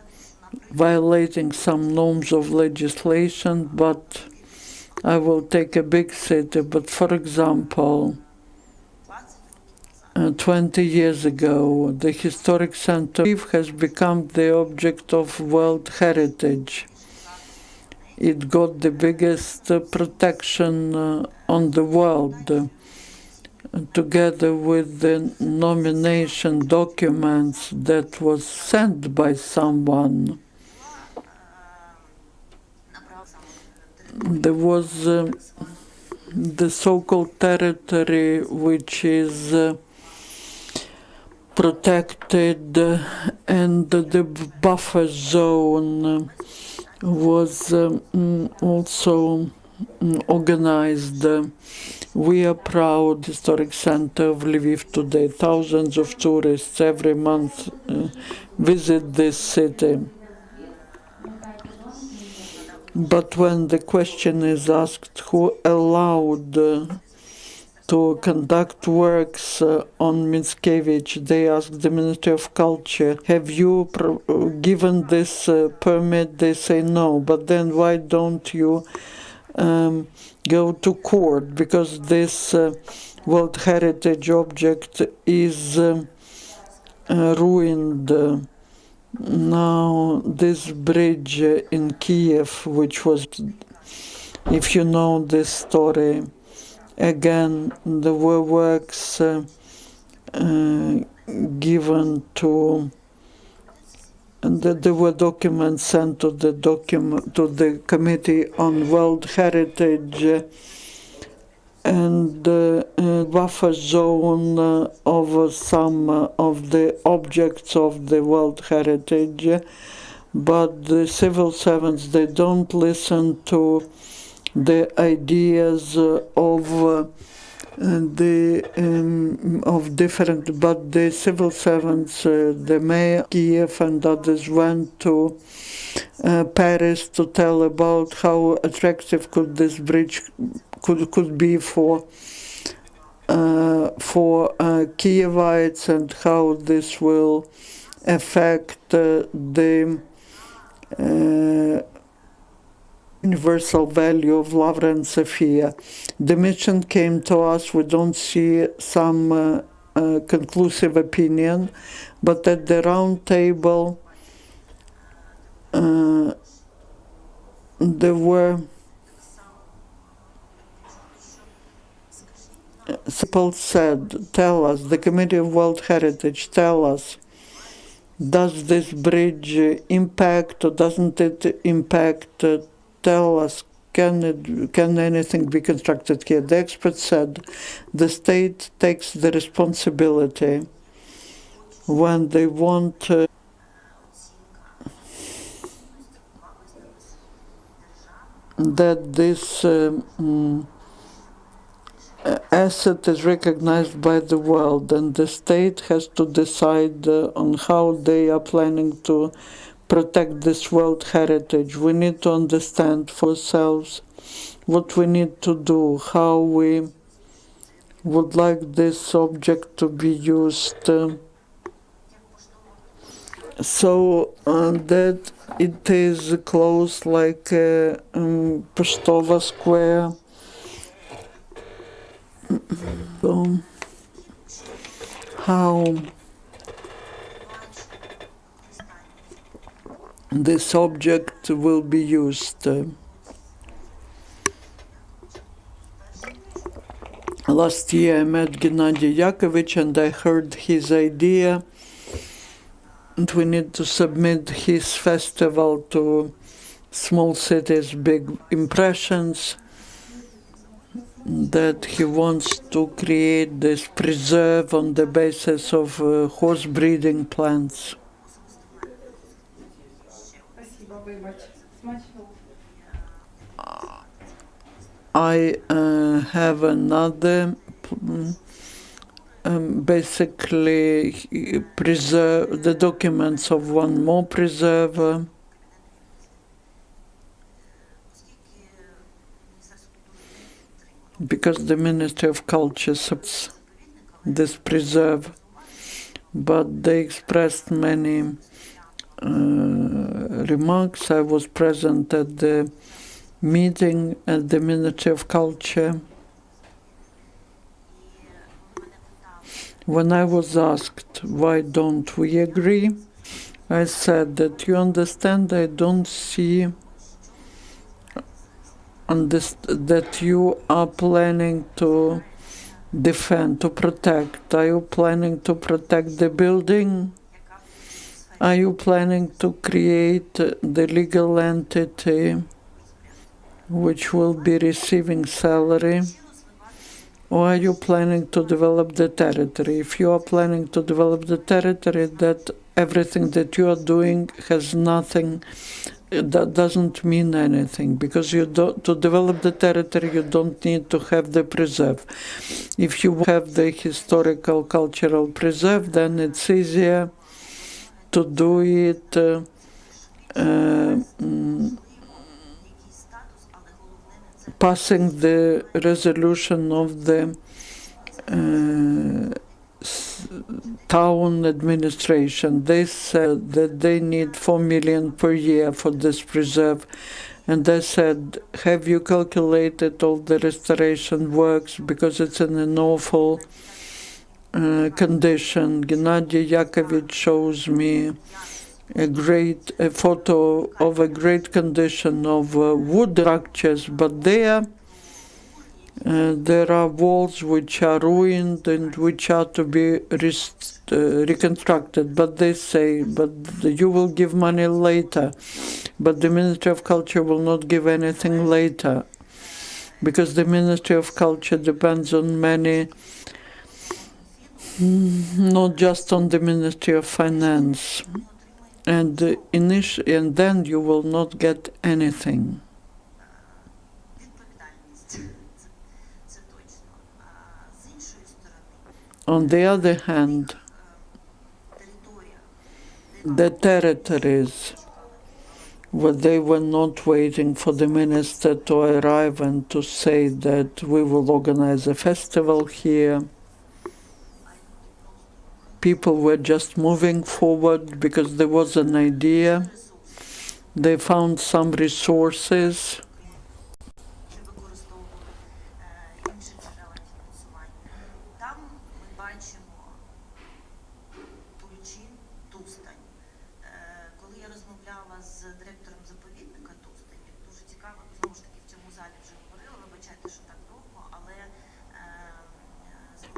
violating some norms of legislation, but I will take a big city. But for example, 20 years ago, the historic center has become the object of World Heritage. It got the biggest protection on the world, together with the nomination documents that was sent by someone. There was the so-called territory which is protected, and the buffer zone was also organized. We are proud historic center of Lviv today. Thousands of tourists every month visit this city. But when the question is asked who allowed to conduct works on Mickiewicz. They asked the Ministry of Culture, have you given this permit? They say no, but then why don't you go to court? Because this World Heritage object is ruined. Now this bridge in Kiev, which was, if you know this story, again, there were works given to, and there were documents sent to the Committee on World Heritage, and buffer zone of some of the objects of the World Heritage, but the civil servants, they don't listen to the ideas of different, but the civil servants, the mayor of Kiev and others went to Paris to tell about how attractive could this bridge could be for Kievites, and how this will affect the universal value of Lavra and Sofia. The mission came to us. We don't see some conclusive opinion, but at the round table there were people said, tell us, the Committee of World Heritage, tell us, does this bridge impact or doesn't it impact? Tell us, can anything be constructed here? The expert said the state takes the responsibility when they want that this asset is recognized by the world, and the state has to decide on how they are planning to protect this world heritage. We need to understand for ourselves what we need to do, how we would like this object to be used, so that it is close like Pestova Square. So how this object will be used. Last year I met Gennady Yakovich and I heard his idea, and we need to submit his festival to Small Cities, Big Impressions, that he wants to create this preserve on the basis of horse breeding plants. I have another, basically preserve the documents of one more preserver. Because the Ministry of Culture supports this preserve, but they expressed many remarks. I was present at the meeting at the Ministry of Culture. When I was asked, why don't we agree, I said that, you understand, I don't see that you are planning to defend, to protect. Are you planning to protect the building? Are you planning to create the legal entity which will be receiving salary? Or are you planning to develop the territory? If you are planning to develop the territory, that everything that you are doing has nothing, that doesn't mean anything, because to develop the territory you don't need to have the preserve. If you have the historical cultural preserve, then it's easier to do it passing the resolution of the town administration. They said that they need 4 million per year for this preserve. And I said, have you calculated all the restoration works, because it's in an awful condition. Gennady Yakovich shows me a photo of a great condition of wood structures, but there are walls which are ruined and which are to be reconstructed. But they say, but you will give money later. But the Ministry of Culture will not give anything later, because the Ministry of Culture depends on many, not just on the Ministry of Finance. And then you will not get anything. On the other hand, the territories where they were not waiting for the minister to arrive and to say that we will organize a festival here. People were just moving forward because there was an idea. They found some resources.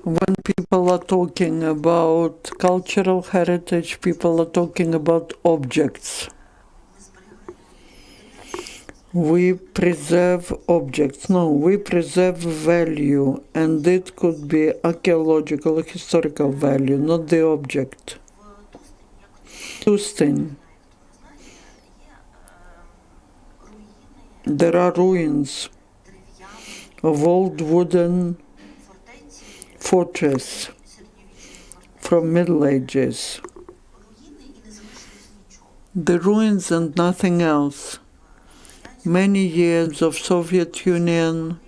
When people are talking about cultural heritage, people are talking about objects. We preserve objects. No, we preserve value, and it could be archaeological, historical value, not the object. Tustin. There are ruins of old wooden fortress from Middle Ages. The ruins and nothing else. Many years of Soviet Union,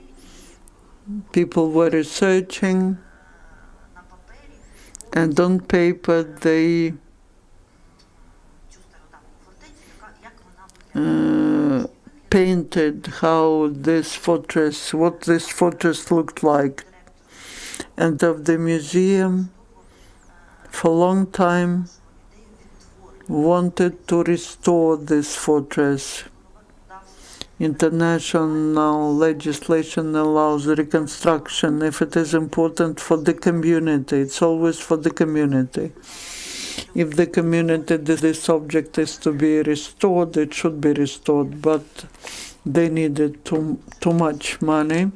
people were researching, and on paper they painted how this fortress, what this fortress looked like. And of the museum, for a long time, wanted to restore this fortress. International legislation allows reconstruction if it is important for the community. It's always for the community. If the community, this object is to be restored, it should be restored, but they needed too much money.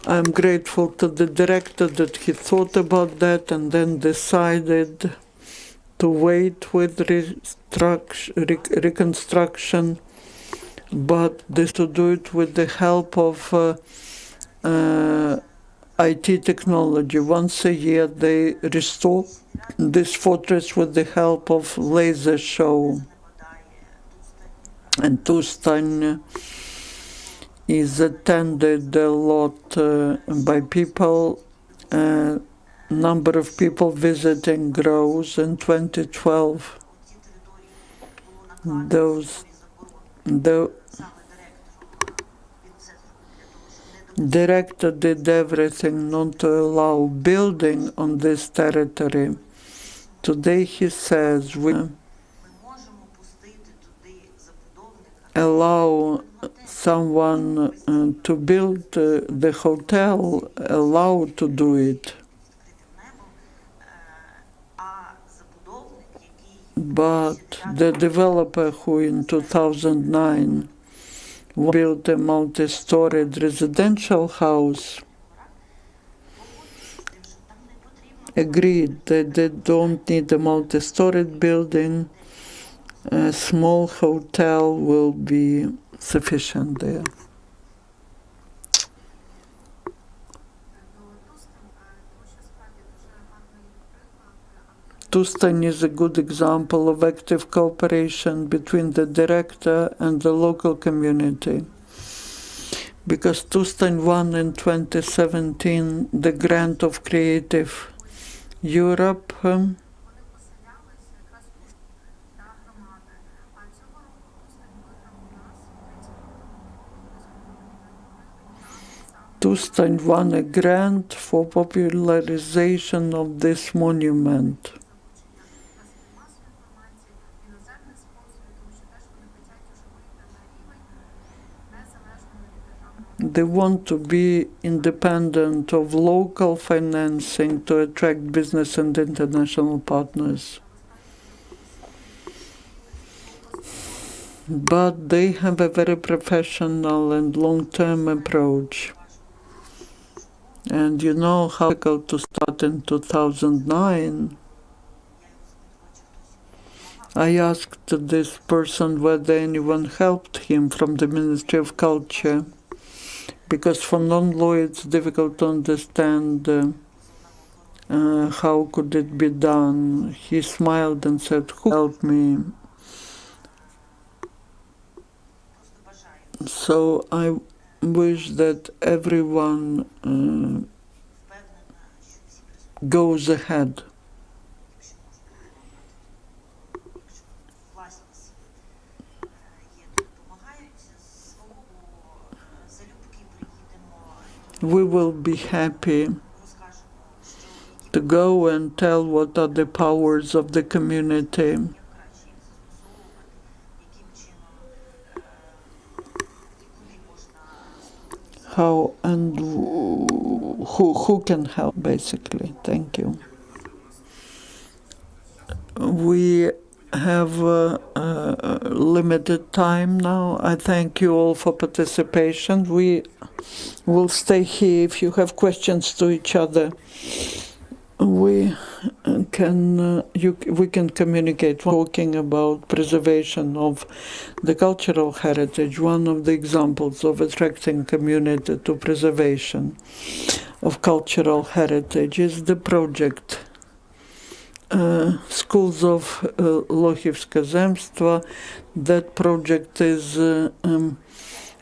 I'm grateful to the director that he thought about that and then decided to wait with reconstruction, but to do it with the help of IT technology. Once a year they restore this fortress with the help of laser show. And Tustin is attended a lot by people. Number of people visiting grows. In 2012, the director did everything not to allow building on this territory. Today he says we allow someone to build the hotel, allowed to do it. But the developer who in 2009 built a multi-storied residential house agreed that they don't need a multi-storied building. A small hotel will be sufficient there. Tustin is a good example of active cooperation between the director and the local community. because Tustin won in 2017 the grant of Creative Europe. Tustin won a grant for popularization of this monument. They want to be independent of local financing to attract business and international partners. But they have a very professional and long-term approach. And you know how difficult to start in 2009. I asked this person whether anyone helped him from the Ministry of Culture, because for non-lawyer it's difficult to understand how could it be done. He smiled and said, "Who helped me?" So I wish that everyone goes ahead. We will be happy to go and tell what are the powers of the community, how and who can help, basically. Thank you. We have limited time now. I thank you all for participation. We will stay here if you have questions to each other. We can communicate. Talking about preservation of the cultural heritage. One of the examples of attracting community to preservation of cultural heritage is the project Schools of Lohivska Zemstva. That project is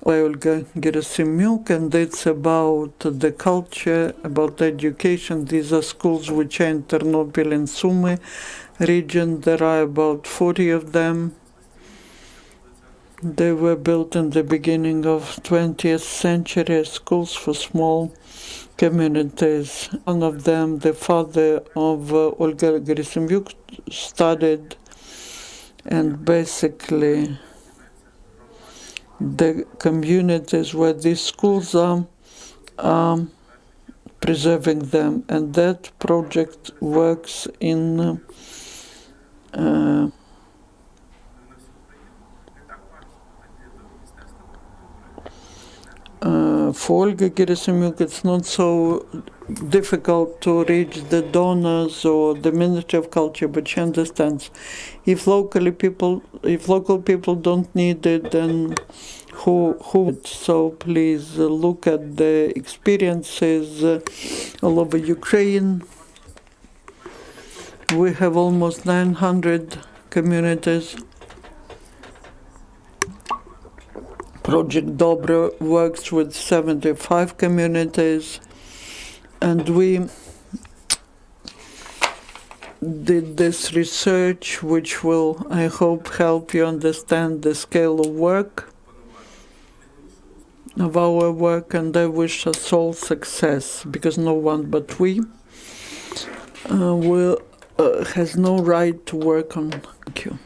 by Olga Zhuravinska, and it's about the culture, about education. These are schools which are in Ternopil and Sumy region. There are about 40 of them. They were built in the beginning of 20th century, schools for small communities. One of them, the father of Olga Zhuravinska, studied, and basically the communities where these schools are preserving them, and that project works in for Olga Zhuravinska, it's not so difficult to reach the donors or the Ministry of Culture, but she understands if local people don't need it, then who would? So please look at the experiences all over Ukraine. We have almost 900 communities. Project DOBRE works with 75 communities, and we did this research which will, I hope, help you understand the scale of work, of our work, and I wish us all success, because no one but we has no right to work on. Thank you.